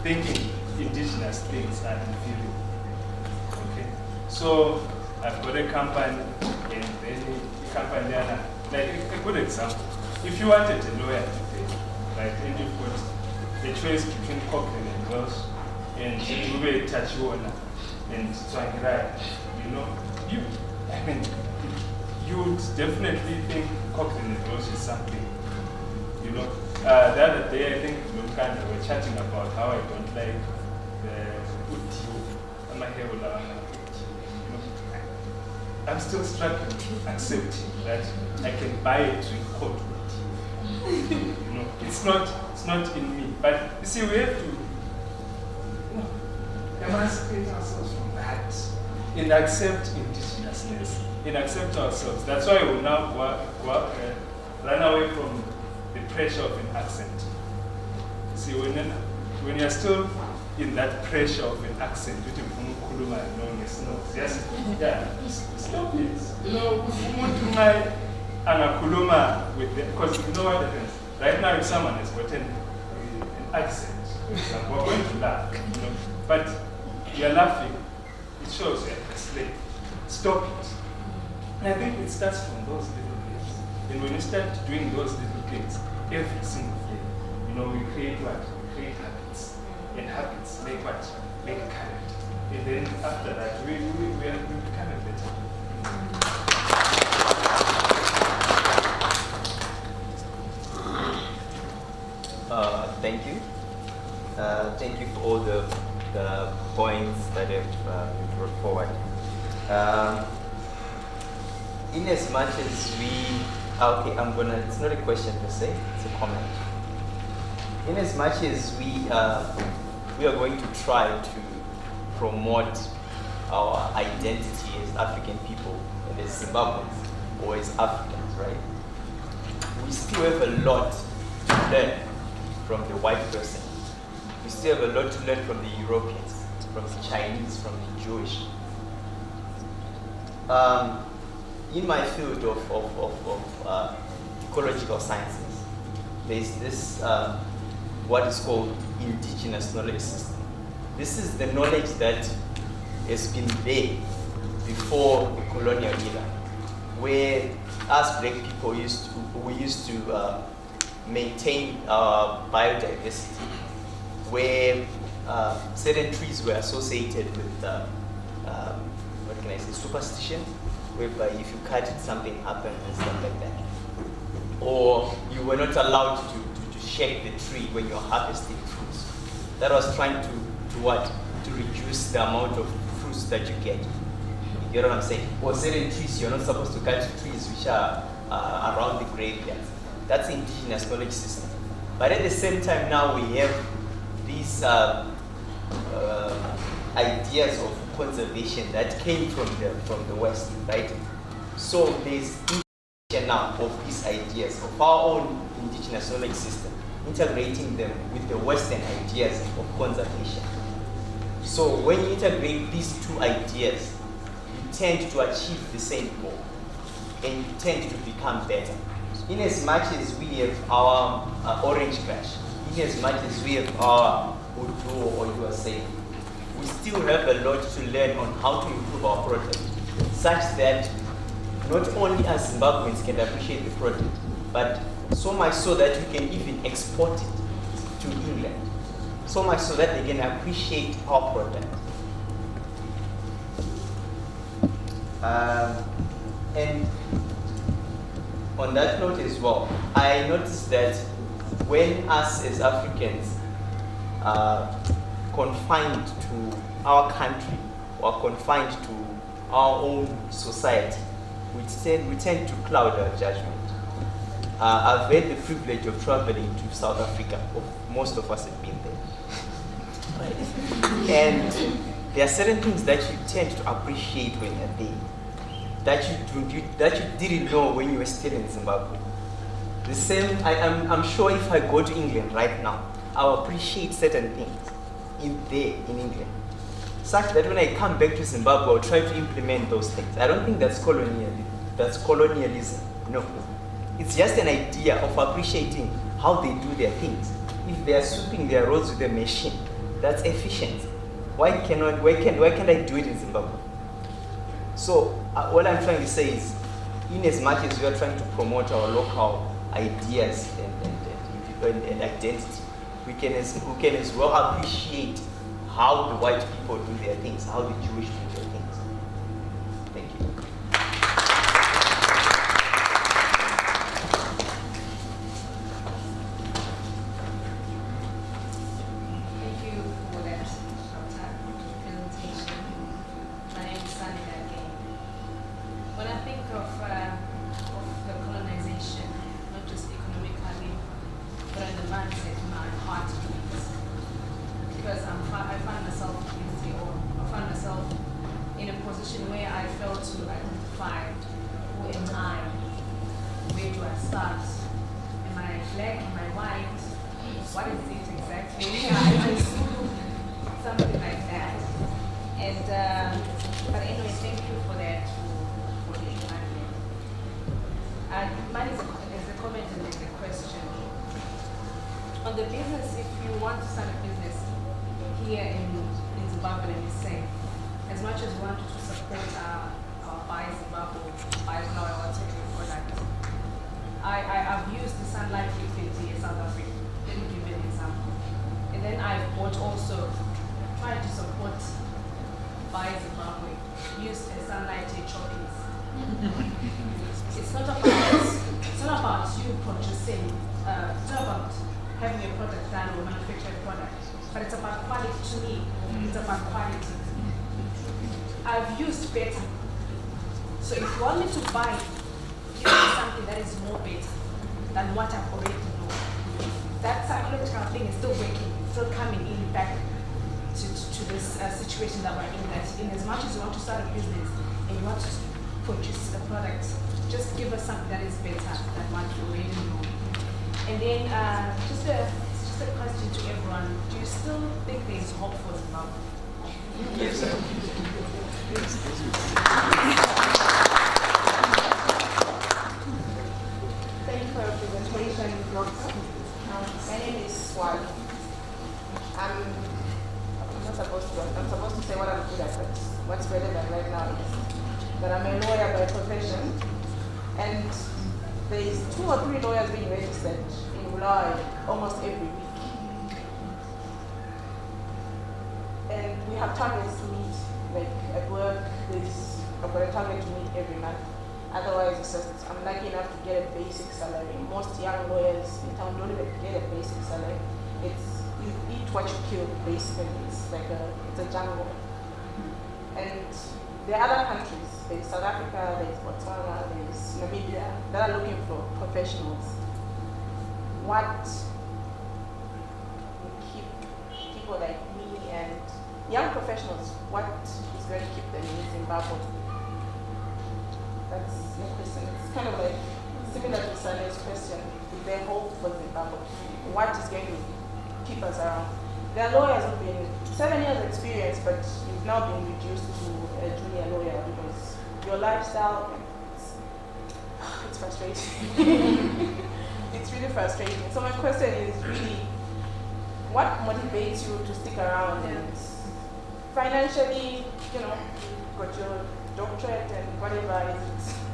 thinking indigenous things are inferior. Okay? So I've got a company, and then the company, like a good example. If you wanted a lawyer today, right, and you've got a choice between Cochrane and Welsh, and Ube Tachiona and Twangirai, you would definitely think Cochrane and Welsh is something. The other day, I think Lumkanda were chatting about how I don't like the Utiu, I'm still struggling accepting that I can buy a drink called Utiu. It's not in me. But you see, we have to emancipate ourselves from that and accept indigenousness and accept ourselves. That's why we now run away from the pressure of an accent. See, when you're still in that pressure of an accent, just stop it. Because you know what happens. Right now, if someone has gotten an accent, for example, we're going to laugh, but you're laughing, it shows you're a slave. Stop it. And I think it starts from those little things. And when you start doing those little things every single day, we create what? We create habits. And habits make what? Make character. And then after that, we become a better. Thank you. Thank you for all the points that have been brought forward. In as much as it's not a question per se, it's a comment. In as much as we are going to try to promote our identity as African people and as Zimbabweans or as Africans, right? We still have a lot to learn from the white person. We still have a lot to learn from the Europeans, from the Chinese, from the Jewish. In my field of ecological sciences, there's this what is called indigenous knowledge system. This is the knowledge that has been there before the colonial era, where us black people we used to maintain our biodiversity, where certain trees were associated with superstition, whereby if you cut it, something happens and stuff like that. Or you were not allowed to shake the tree when you're harvesting fruits. that was trying to what? To reduce the amount of fruits that you get. You get what I'm saying? Or certain trees, you're not supposed to cut trees which are around the graveyards. That's the indigenous knowledge system. But at the same time now we have these ideas of conservation that came from the West, right? So there's integration now of these ideas of our own indigenous knowledge system, integrating them with the Western ideas of conservation. So when you integrate these two ideas, you tend to achieve the same goal, and you tend to become better. In as much as we have our orange crash, in as much as we have our Udo or USA, we still have a lot to learn on how to improve our product, such that not only as Zimbabweans can appreciate the product, but so much so that we can even export it to England, so much so that they can appreciate our product. And on that note as well, I noticed that when us as Africans are confined to our country or confined to our own society, we tend to cloud our judgment. I've had the privilege of traveling to South Africa. Most of us have been there. And there are certain things that you tend to appreciate when you're there that you didn't know when you were still in Zimbabwe. The same, I'm sure if I go to England right now, I'll appreciate certain things in England, such that when I come back to Zimbabwe, I'll try to implement those things. I don't think that's colonialism. No. It's just an idea of appreciating how they do their things. If they are sweeping their roads with a machine, that's efficient. Why can't I do it in Zimbabwe? So what I'm trying to say is, in as much as we are trying to promote our local ideas and identity, we can as well appreciate how the white people do their things, how the Jewish do their things. Thank you. Thank you for that presentation. My name is Sandy again. When I think of the colonization, not just economically, but in the mindset, my heart beats. Because I find myself guilty, or I find myself in a position where I fail to identify who am I, where do I start, am I black, am I white, what is it exactly, am I Zulu, something like that. And but anyway, thank you for that, for the enlightenment. Mine is a comment and then a question. On the business, if you want to start a business here in Zimbabwe, let me say, as much as we want to support our Buy Zimbabwe, Buy Flower, whatever product, I've used the Sunlight Liquid in South Africa. Let me give you an example. And then I've bought also, tried to support Buy Zimbabwe, used a Sunlight Choppies. It's not about you purchasing, it's not about having a product done or manufacture a product, but it's about quality to me. It's about quality. I've used better. So if you want me to buy, give me something that is more better than what I've already known. That psychological thing is still working, still coming in back to this situation that we're in. That in as much as you want to start a business and you want to purchase a product, just give us something that is better than what you already know. And then just a question to everyone: do you still think there is hope for Zimbabwe? Yes, sir. Thank you for your presentation, Doctor. My name is Swali. I'm supposed to say what I'm good at, but what's relevant right now is that I'm a lawyer by profession, and there's 2 or 3 lawyers being registered in Ulaya almost every week. And we have targets to meet, like at work, I've got a target to meet every month. Otherwise, it's just, I'm lucky enough to get a basic salary. Most young lawyers in town don't even get a basic salary. It's you eat what you kill, basically. It's like it's a jungle. And there are other countries. There's South Africa, there's Botswana, there's Namibia that are looking for professionals. What will keep people like me and young professionals, what is going to keep them in Zimbabwe? That's my question. It's kind of like similar to Saleh's question. If they hope for Zimbabwe, what is going to keep us around? There are lawyers who've been 7 years experience, but you've now been reduced to a junior lawyer because your lifestyle, it's frustrating. It's really frustrating. So my question is really, what motivates you to stick around? And financially, you know, you've got your doctorate and whatever,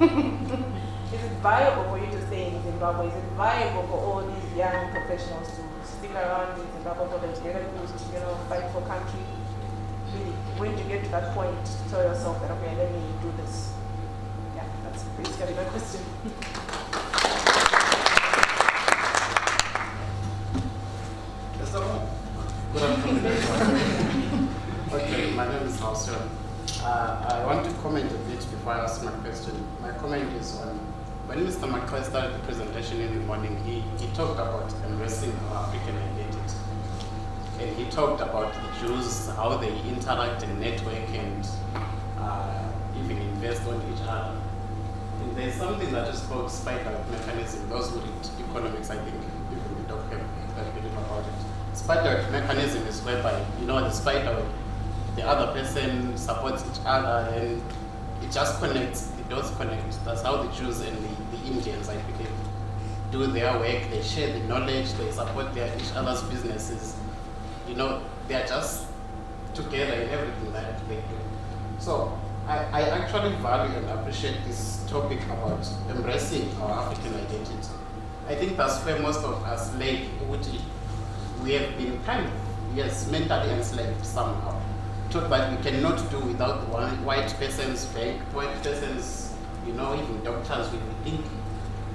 is it viable for you to stay in Zimbabwe? Is it viable for all these young professionals to stick around in Zimbabwe for the greater good, you know, fight for country? Really, when you get to that point, tell yourself that, okay, let me do this. Yeah, that's basically my question. Good afternoon, everyone. Okay, my name is Halcyon. I want to comment a bit before I ask my question. My comment is on when Mr. McCoy started the presentation in the morning, he talked about embracing our African identity. And he talked about the Jews, how they interact and network and even invest on each other. And there's something that is called spider mechanism. Those who read economics, I think, even we don't have that bit about it. Spider mechanism is whereby, you know, the spider, the other person supports each other and it just connects, the dots connect. That's how the Jews and the Indians, I believe, do their work. They share the knowledge, they support each other's businesses. You know, they are just together in everything that they do. So I actually value and appreciate this topic about embracing our African identity. I think that's where most of us lay, we have been kind of, yes, mentally enslaved somehow. Taught that we cannot do without one white person's bank, white person's, you know, even doctors, we think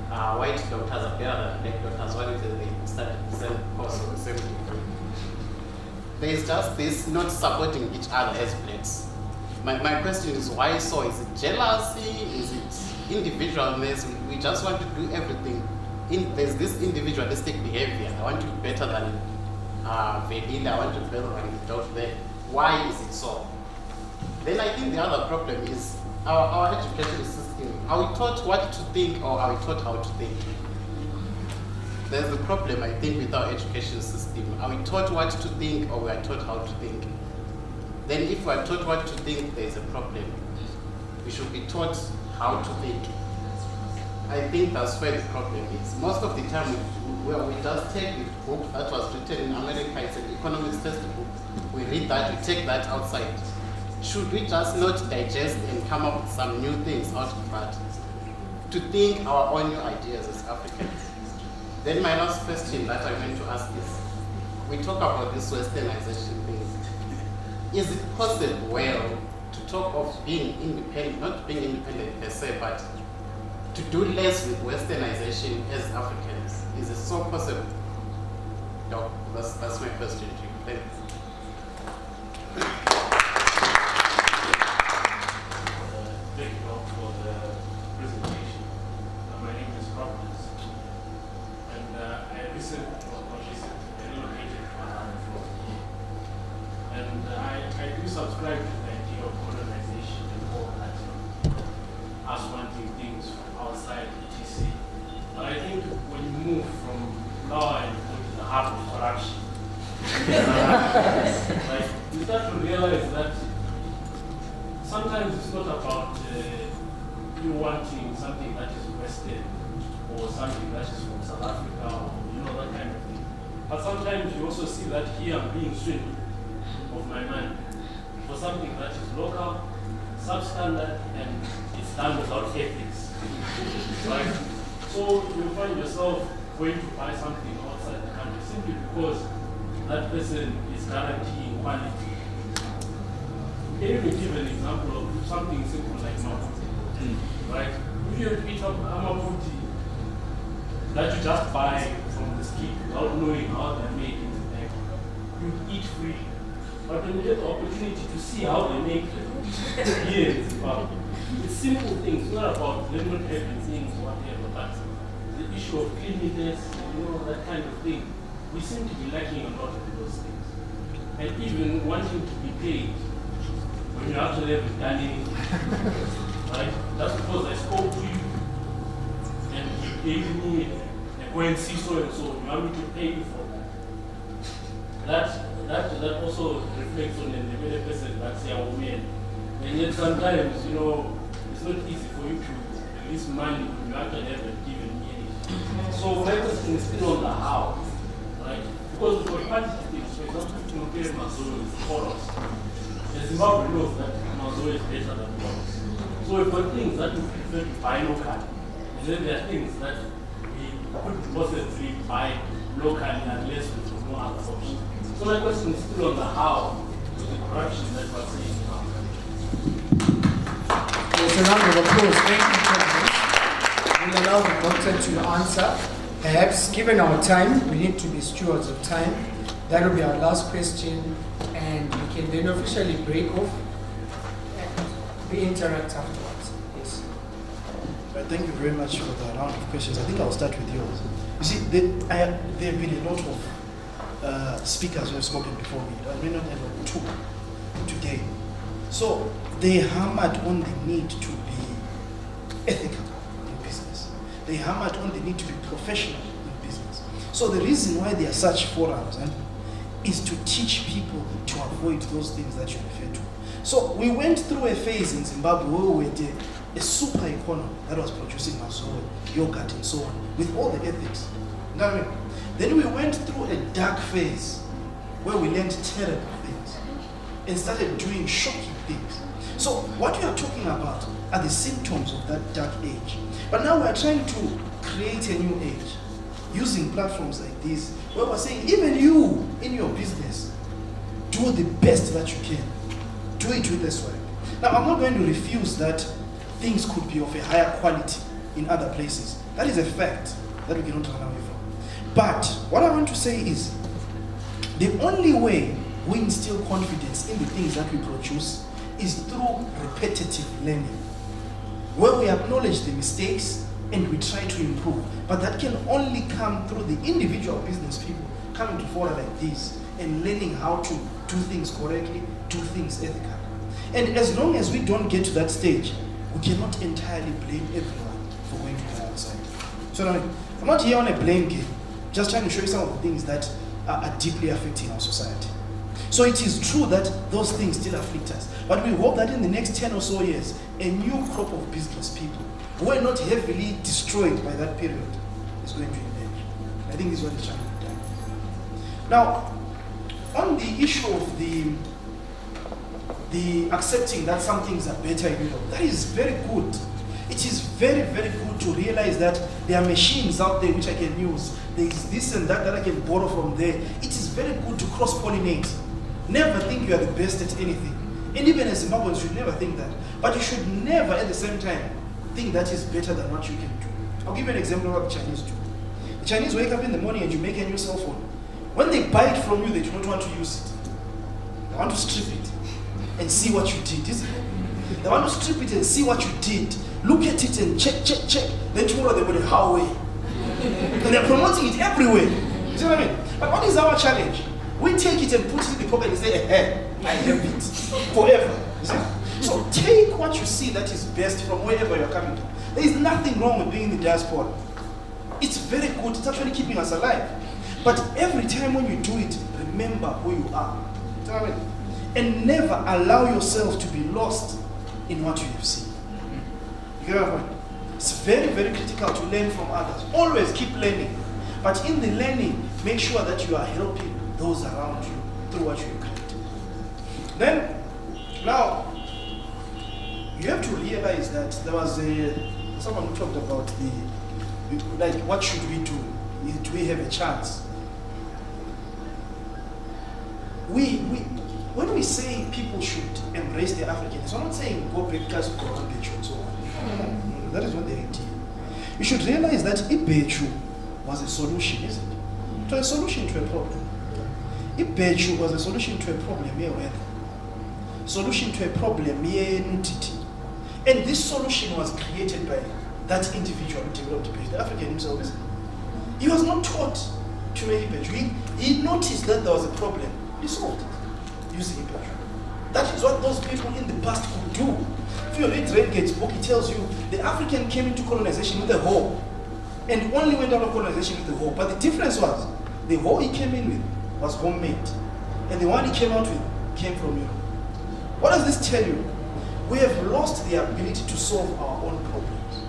white doctors are better than black doctors. What if they started the same course or the same degree? There's just this not supporting each other as blacks. My question is why so? Is it jealousy? Is it individualness? We just want to do everything. There's this individualistic behavior. I want to be better than Velila, I want to be better than the doctor. Why is it so? Then I think the other problem is our education system. Are we taught what to think or are we taught how to think? There's a problem, I think, with our education system. Are we taught what to think or we are taught how to think? Then if we are taught what to think, there's a problem. We should be taught how to think. I think that's where the problem is. Most of the time, we just take the book that was written in America, it's an economics textbook. We read that, we take that outside. Should we just not digest and come up with some new things out of that? To think our own new ideas as Africans. Then my last question that I meant to ask is, we talk about this westernization thing. Is it possible, well, to talk of being independent, not being independent per se, but to do less with westernization as Africans? Is it so possible? No, that's my question to you. Thank you. Thank you all for the presentation. My name is Providence, and I recently relocated from here. And I do subscribe to the idea of colonization and all that, us wanting things from outside, etc. But I think when you move from law and go to the heart of corruption, like, you start to realize that sometimes it's not about you wanting something that is Western or something that is from South Africa or that kind of thing. But sometimes you also see that here I'm being stripped of my money for something that is local, substandard, and it's done without ethics. Right? So you find yourself going to buy something outside the country simply because that person is guaranteeing quality. Can you give an example of something simple like maputi? Right? If you eat up a maputi that you just buy from the street without knowing how they're made in the back, you eat free. But when you get the opportunity to see how they make it here in Zimbabwe, it's simple things, it's not about lemon heavy things, whatever, but the issue of cleanliness, that kind of thing, we seem to be lacking a lot of those things. And even wanting to be paid when you actually haven't done anything. Right? That's because I spoke to you and you gave me a go and see so and so. You want me to pay you for that. That also reflects on the very person that's your woman. And yet sometimes, it's not easy for you to release money when you actually haven't given me anything. So my question is still on the how. Right? Because for quantity things, for example, Mazoe is porous. And Zimbabwe knows that Mazoe is better than porous. So we've got things that we prefer to buy locally. And then there are things that we could possibly buy locally unless we have no other option. So my question is still on the how with the corruption that we're seeing now. There's a round of applause. Thank you, President. We'll allow the doctor to answer. Perhaps, given our time, we need to be stewards of time. That will be our last question, and we can then officially break off and re-interact afterwards. Yes. Right, thank you very much for the round of questions. I think I'll start with yours. You see, there have been a lot of speakers who have spoken before me. I may not have two today. So they hammered on the need to be ethical in business. They hammered on the need to be professional in business. So the reason why there are such forums is to teach people to avoid those things that you refer to. So we went through a phase in Zimbabwe where we were a super economy that was producing Mazoe, yogurt and so on, with all the ethics. You know what I mean? Then we went through a dark phase where we learned terrible things and started doing shocking things. So what we are talking about are the symptoms of that dark age. But now we are trying to create a new age using platforms like this, where we're saying, even you in your business, do the best that you can. Do it with a swipe. Now, I'm not going to refuse that things could be of a higher quality in other places. That is a fact that we cannot run away from. But what I want to say is, the only way we instill confidence in the things that we produce is through repetitive learning, where we acknowledge the mistakes and we try to improve. But that can only come through the individual business people coming to fora like this and learning how to do things correctly, do things ethically. And as long as we don't get to that stage, we cannot entirely blame everyone for going to the outside. So I'm not here on a blame game, just trying to show you some of the things that are deeply affecting our society. So it is true that those things still afflict us. But we hope that in the next 10 or so years, a new crop of business people who are not heavily destroyed by that period is going to emerge. I think this is what is trying to be done. Now, on the issue of the accepting that some things are better in Europe, that is very good. It is very, very good to realize that there are machines out there which I can use. There is this and that I can borrow from there. It is very good to cross-pollinate. Never think you are the best at anything. And even as Zimbabweans, you should never think that. But you should never, at the same time, think that is better than what you can do. I'll give you an example of what the Chinese do. The Chinese wake up in the morning and you make a new cell phone. When they buy it from you, they do not want to use it. They want to strip it and see what you did, isn't it? They want to strip it and see what you did. Look at it and check. Then tomorrow they put it how way. And they're promoting it everywhere. You see what I mean? But what is our challenge? We take it and put it in the pocket and say, hey, I have it forever. You see? So take what you see that is best from wherever you're coming from. There is nothing wrong with being in the diaspora. It's very good. It's actually keeping us alive. But every time when you do it, remember who you are. You know what I mean? And never allow yourself to be lost in what you have seen. You get my point? It's very, very critical to learn from others. Always keep learning. But in the learning, make sure that you are helping those around you through what you create. Then, now, you have to realize that there was someone who talked about what should we do? Do we have a chance? When we say people should embrace the Africans, I'm not saying go break class or Ibechu and so on. That is not the idea. You should realize that Ibechu was a solution, isn't it? To a solution to a problem. Ibheju was a solution to a problem here, weather. Solution to a problem here, nudity. And this solution was created by that individual who developed Ibheju, the African himself, isn't he? He was not taught to make Ibheju. He noticed that there was a problem. He solved it using Ibheju. That is what those people in the past could do. If you read Redgate's book, it tells you the African came into colonization with a hoe and only went out of colonization with the hoe. But the difference was the hoe he came in with was homemade, and the one he came out with came from Europe. What does this tell you? We have lost the ability to solve our own problems.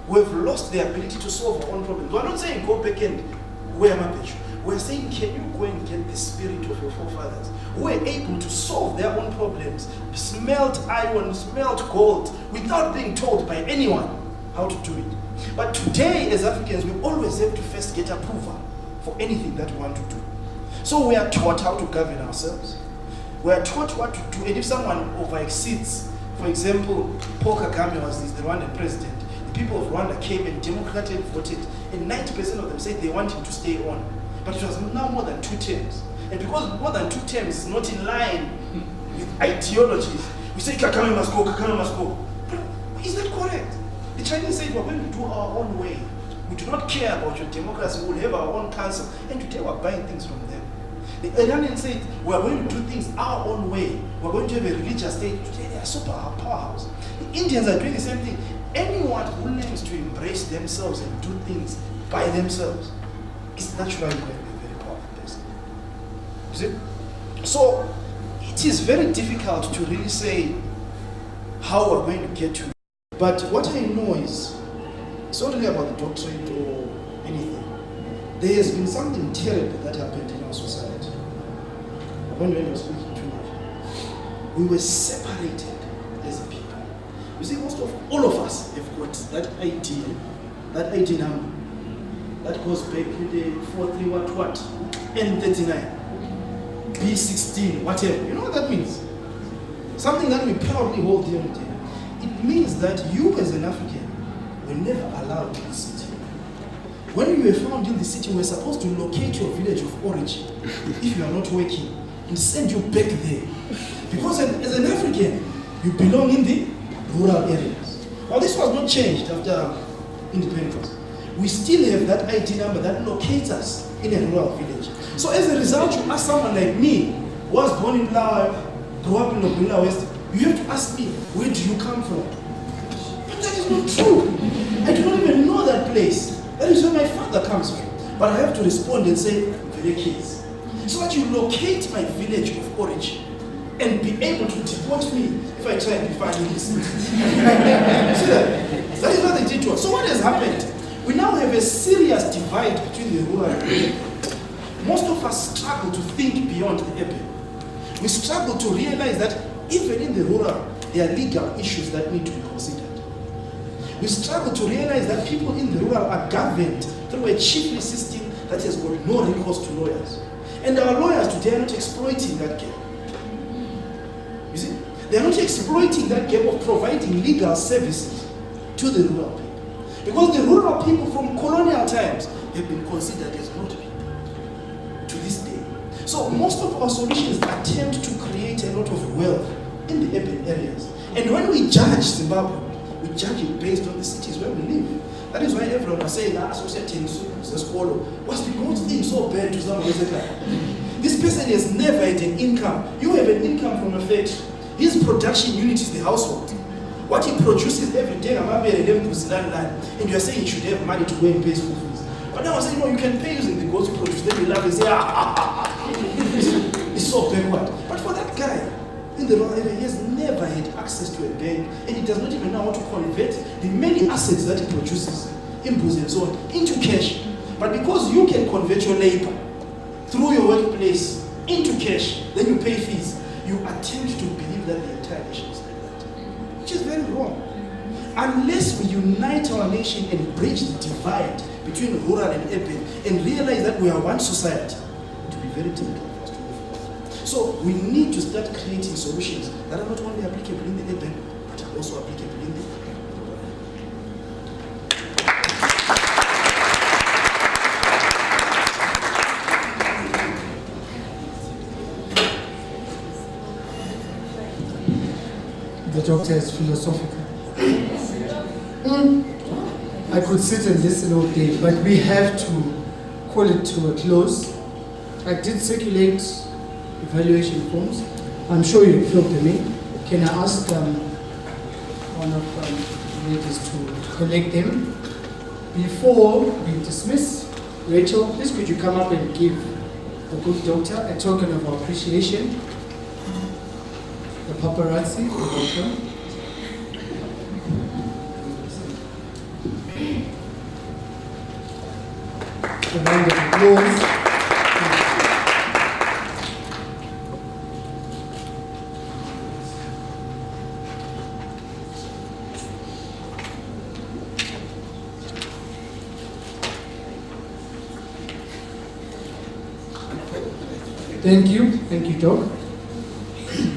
We have lost the ability to solve our own problems. We're not saying go back and wear my picture. We're saying, can you go and get the spirit of your forefathers who were able to solve their own problems, smelt iron, smelt gold, without being told by anyone how to do it. But today, as Africans, we always have to first get approval for anything that we want to do. So we are taught how to govern ourselves. We are taught what to do, and if someone overexceeds, for example, Paul Kagame was the Rwandan president. The people of Rwanda came and democratically voted, and 90% of them said they want him to stay on. But it was now more than 2 terms. And because more than 2 terms is not in line with ideologies, we say Kagame must go, Kagame must go. But is that correct? The Chinese said we're going to do our own way. We do not care about your democracy, we will have our own council. And today we're buying things from them. The Iranians said we're going to do things our own way. We're going to have a religious state. Today they are super powerhouse. The Indians are doing the same thing. Anyone who learns to embrace themselves and do things by themselves is naturally going to be a very powerful person. You see? So it is very difficult to really say how we're going to get to it. But what I know is, it's not really about the doctrine or anything. There has been something terrible that happened in our society. When we were speaking too much, we were separated as a people. You see, all of us have got that ID number. That goes back to the 43 what, N39, B16, whatever. You know what that means? Something that we proudly hold dear and dear. It means that you as an African were never allowed in the city. When you were found in the city, we were supposed to locate your village of origin if you are not working and send you back there. Because as an African, you belong in the rural areas. Now this was not changed after independence. We still have that ID number that locates us in a rural village. So as a result, you ask someone like me, who was born in Lawa, grew up in Lobula West, you have to ask me, where do you come from? But that is not true. I do not even know that place. That is where my father comes from. But I have to respond and say, kids. So that you locate my village of origin and be able to deport me if I try and be found in this city. See that? That is what they did to us. So what has happened? We now have a serious divide between the rural and the urban. Most of us struggle to think beyond the urban. We struggle to realize that even in the rural, there are legal issues that need to be considered. We struggle to realize that people in the rural are governed through a chiefly system that has got no recourse to lawyers. And our lawyers today are not exploiting that gap. You see? They are not exploiting that gap of providing legal services to the rural people. Because the rural people from colonial times have been considered as not people to this day. So most of our solutions attempt to create a lot of wealth in the urban areas. And when we judge Zimbabwe, we judge it based on the cities where we live. That is why everyone was saying, society in school was because things so bad to someone who's a guy. This person has never had an income. You have an income from a factory. His production unit is the household. What he produces every day, and you are saying you should have money to go and pay school fees. But now I say, no, you can pay using the goods you produce. Then you laugh and say, it's so backward. But for that guy, in the rural area, he has never had access to a bank, and he does not even know how to convert the many assets that he produces, inputs and so on, into cash. But because you can convert your labor through your workplace into cash, then you pay fees, you attempt to believe that the entire nation is like that, which is very wrong. Unless we unite our nation and bridge the divide between rural and urban and realize that we are one society, it will be very difficult. So we need to start creating solutions that are not only applicable in the urban, but are also applicable in the rural. The doctor is philosophical. I could sit and listen all day, but we have to call it to a close. I did circulate evaluation forms. I'm sure you filled them in. Can I ask one of the ladies to collect them? Before we dismiss, Rachel, please could you come up and give the good doctor a token of our appreciation? The paparazzi, welcome. A round of applause. Thank you, Doc.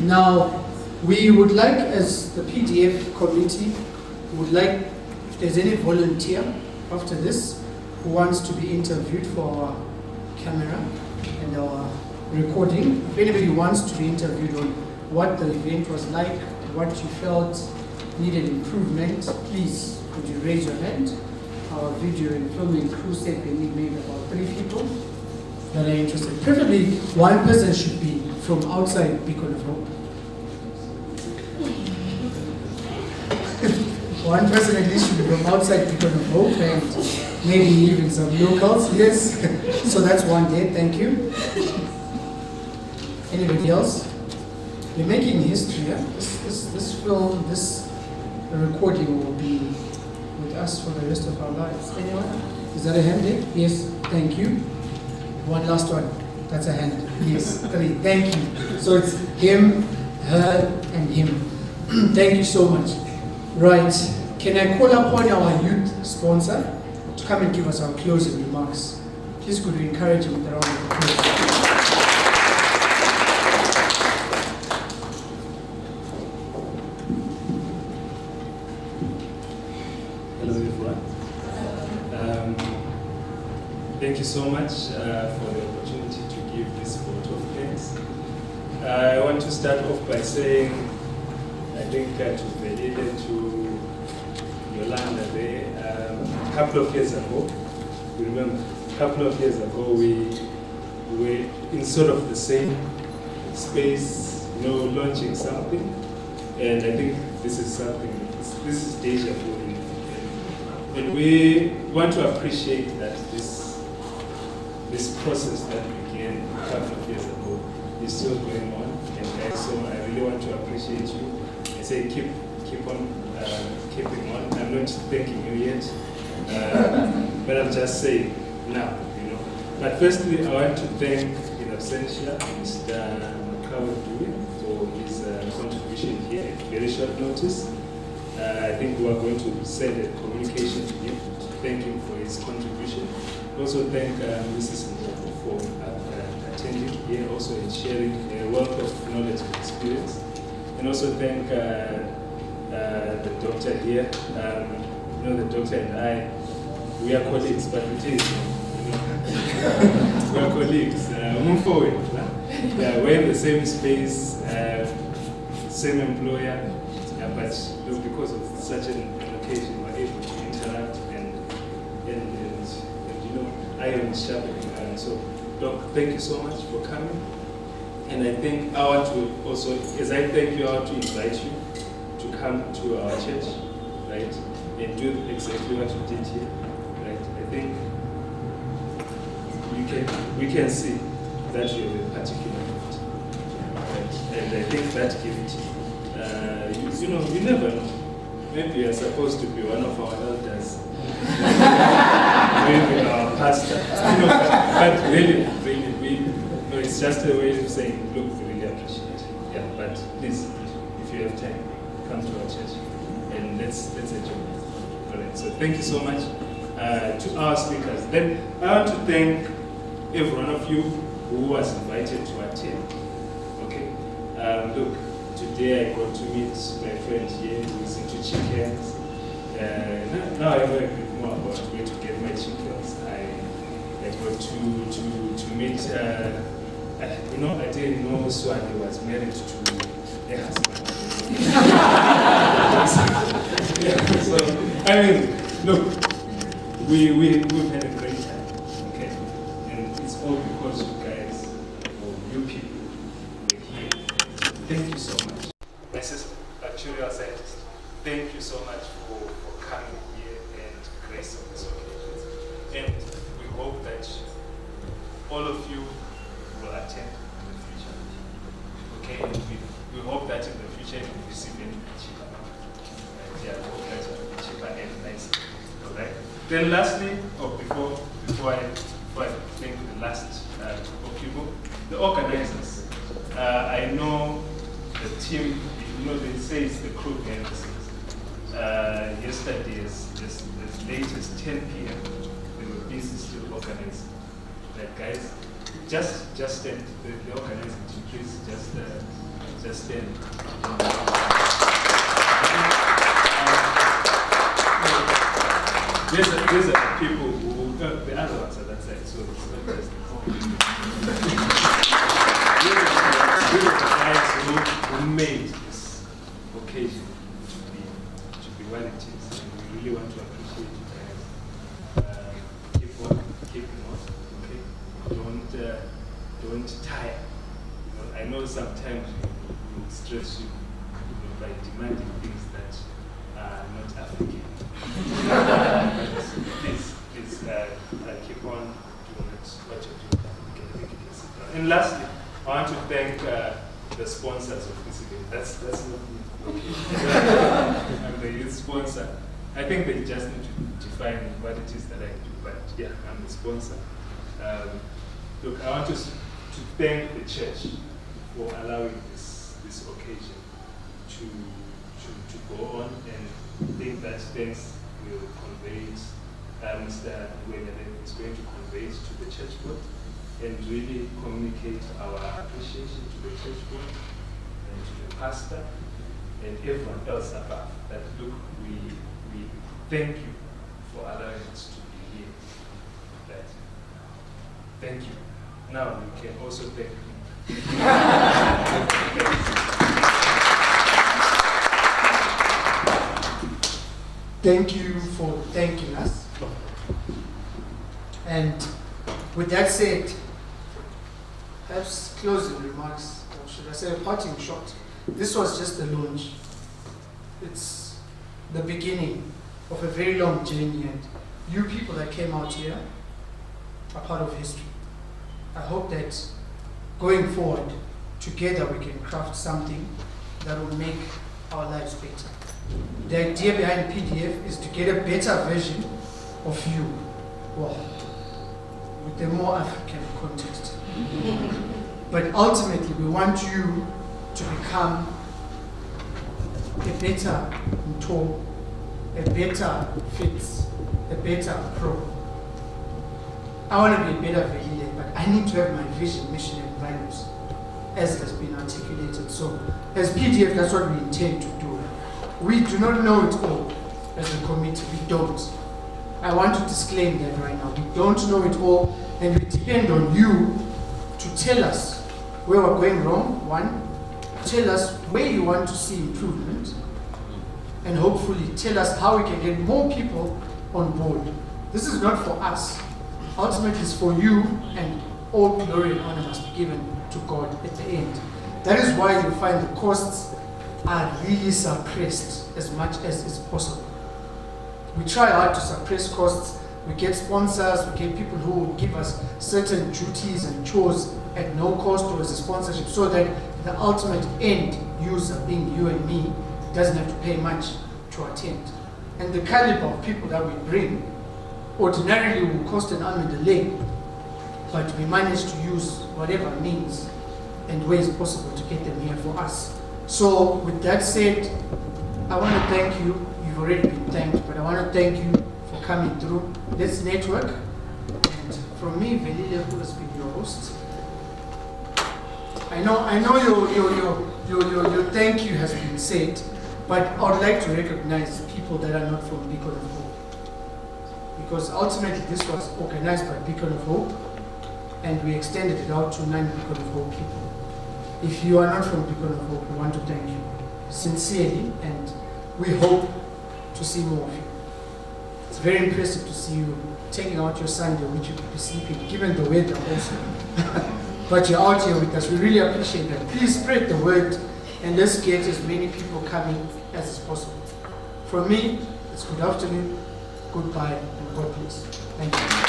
Now, we would like, as the PDF committee, would like, if there's any volunteer after this who wants to be interviewed for our camera and our recording. If anybody wants to be interviewed on what the event was like, what you felt needed improvement, please, could you raise your hand? Our video and filming crew said we need maybe about 3 people that are interested. Preferably, one person should be from outside Beacon of Hope. One person at least should be from outside Beacon of Hope, and maybe even some locals, yes. So that's one day, thank you. Anybody else? We're making history, yeah? This film, this recording will be with us for the rest of our lives. Anyone? Is that a hand there? Yes, thank you. One last one. That's a hand. Yes, 3. Thank you. So it's him, her, and him. Thank you so much. Right. Can I call upon our youth sponsor to come and give us our closing remarks? Please could we encourage him with a round of applause. Hello everyone. Thank you so much for the opportunity to give this vote of thanks. I want to start off by saying, I think to Velile, to Yolanda there, a couple of years ago, you remember, a couple of years ago we were in sort of the same space, launching something, and I think this is something, this is deja vu. And we want to appreciate that this process that began a couple of years ago is still going on, and so I really want to appreciate you. I say keep on keeping on. I'm not thanking you yet, but I'll just say now, But firstly, I want to thank in absentia Mr. Mathanda for his contribution here at very short notice. I think we are going to send a communication to him to thank him for his contribution. Also thank Mrs. Ndoko for attending here, also in sharing a wealth of knowledge and experience. And also thank the doctor here. The doctor and I, we are colleagues, but it is, we are colleagues. Move forward. Yeah, we're in the same space, same employer, but because of such an occasion, we're able to interact and iron sharpening. So, Doc, thank you so much for coming. And I think I want to also, as I thank you, I want to invite you to come to our church, right, and do exactly what you did here, right. I think we can see that you have a particular gift, right? And I think that gift, you never know. Maybe you're supposed to be one of our elders, maybe our pastor, but really, it's just a way of saying, look, we really appreciate it. Yeah, but please, if you have time, come to our church and let's enjoy it. All right, so thank you so much to our speakers. Then I want to thank every one of you who was invited to attend. Okay, look, today I got to meet my friend here who is into chickens. Now I know a bit more about where to get my chickens. I got to meet, I didn't know Swati was married to a husband. I mean, look, we've had a great time, okay? And it's all because you guys, or you people, were here. Thank you so much. Mrs. Actuarial Scientist, thank you so much for coming here and gracing this occasion. And we hope that all of you will attend in the future. Okay, and we hope that in the future you will receive it cheaper. Yeah, we hope that it will be cheaper and nicer. Alright? Then lastly, or before I thank the last group of people, the organizers. I know the team, they say it's the crew members. Yesterday, as late as 10 p.m., they were busy still organizing. Like, guys, just stand. The organizing team, please just stand. These are the people who, the other ones are that side, so it's not just these are the guys who made this occasion to be what it is. And we really want to appreciate you guys. Keep on, okay? Don't tire. I know sometimes we stress you, by demanding things that are not African. Please, keep on doing what you're doing. And lastly, I want to thank the sponsors of this event. That's not me. Okay. I'm the youth sponsor. I think they just need to define what it is that I do, but yeah, I'm the sponsor. Look, I want to thank the church for allowing this occasion to go on, and think that thanks will convey it. Mr. Wendele is going to convey it to the church board and really communicate our appreciation to the church board and to the pastor and everyone else above. That look, we thank you for allowing us to be here. That thank you. Now you can also thank me. Thank you for thanking us. And with that said, perhaps closing remarks, or should I say a parting shot. This was just the launch. It's the beginning of a very long journey, and you people that came out here are part of history. I hope that going forward, together we can craft something that will make our lives better. The idea behind PDF is to get a better version of you, well, with a more African context. But ultimately, we want you to become a better Mto, a better Fitz, a better Pro. I want to be a better Velile, but I need to have my vision, mission, and values as has been articulated. So, as PDF, that's what we intend to do. We do not know it all as a committee, we don't. I want to disclaim that right now. We don't know it all, and we depend on you to tell us where we're going wrong, one, tell us where you want to see improvement, and hopefully tell us how we can get more people on board. This is not for us. Ultimately, it's for you, and all glory and honor must be given to God at the end. That is why you find the costs are really suppressed as much as is possible. We try hard to suppress costs. We get sponsors, we get people who will give us certain duties and chores at no cost or as a sponsorship, so that the ultimate end user, being you and me, doesn't have to pay much to attend. And the caliber of people that we bring ordinarily will cost an arm and a leg, but we manage to use whatever means and ways possible to get them here for us. So with that said, I want to thank you. You've already been thanked, but I want to thank you for coming through. Let's network. And from me, Velile, who has been your host, I know your thank you has been said, but I would like to recognize people that are not from Beacon of Hope. Because ultimately this was organized by Beacon of Hope, and we extended it out to 9 Beacon of Hope people. If you are not from Beacon of Hope, we want to thank you sincerely, and we hope to see more of you. It's very impressive to see you taking out your Sunday, which you could be sleeping, given the weather also. But you're out here with us. We really appreciate that. Please spread the word, and let's get as many people coming as is possible. From me, it's good afternoon, goodbye, and God bless. Thank you.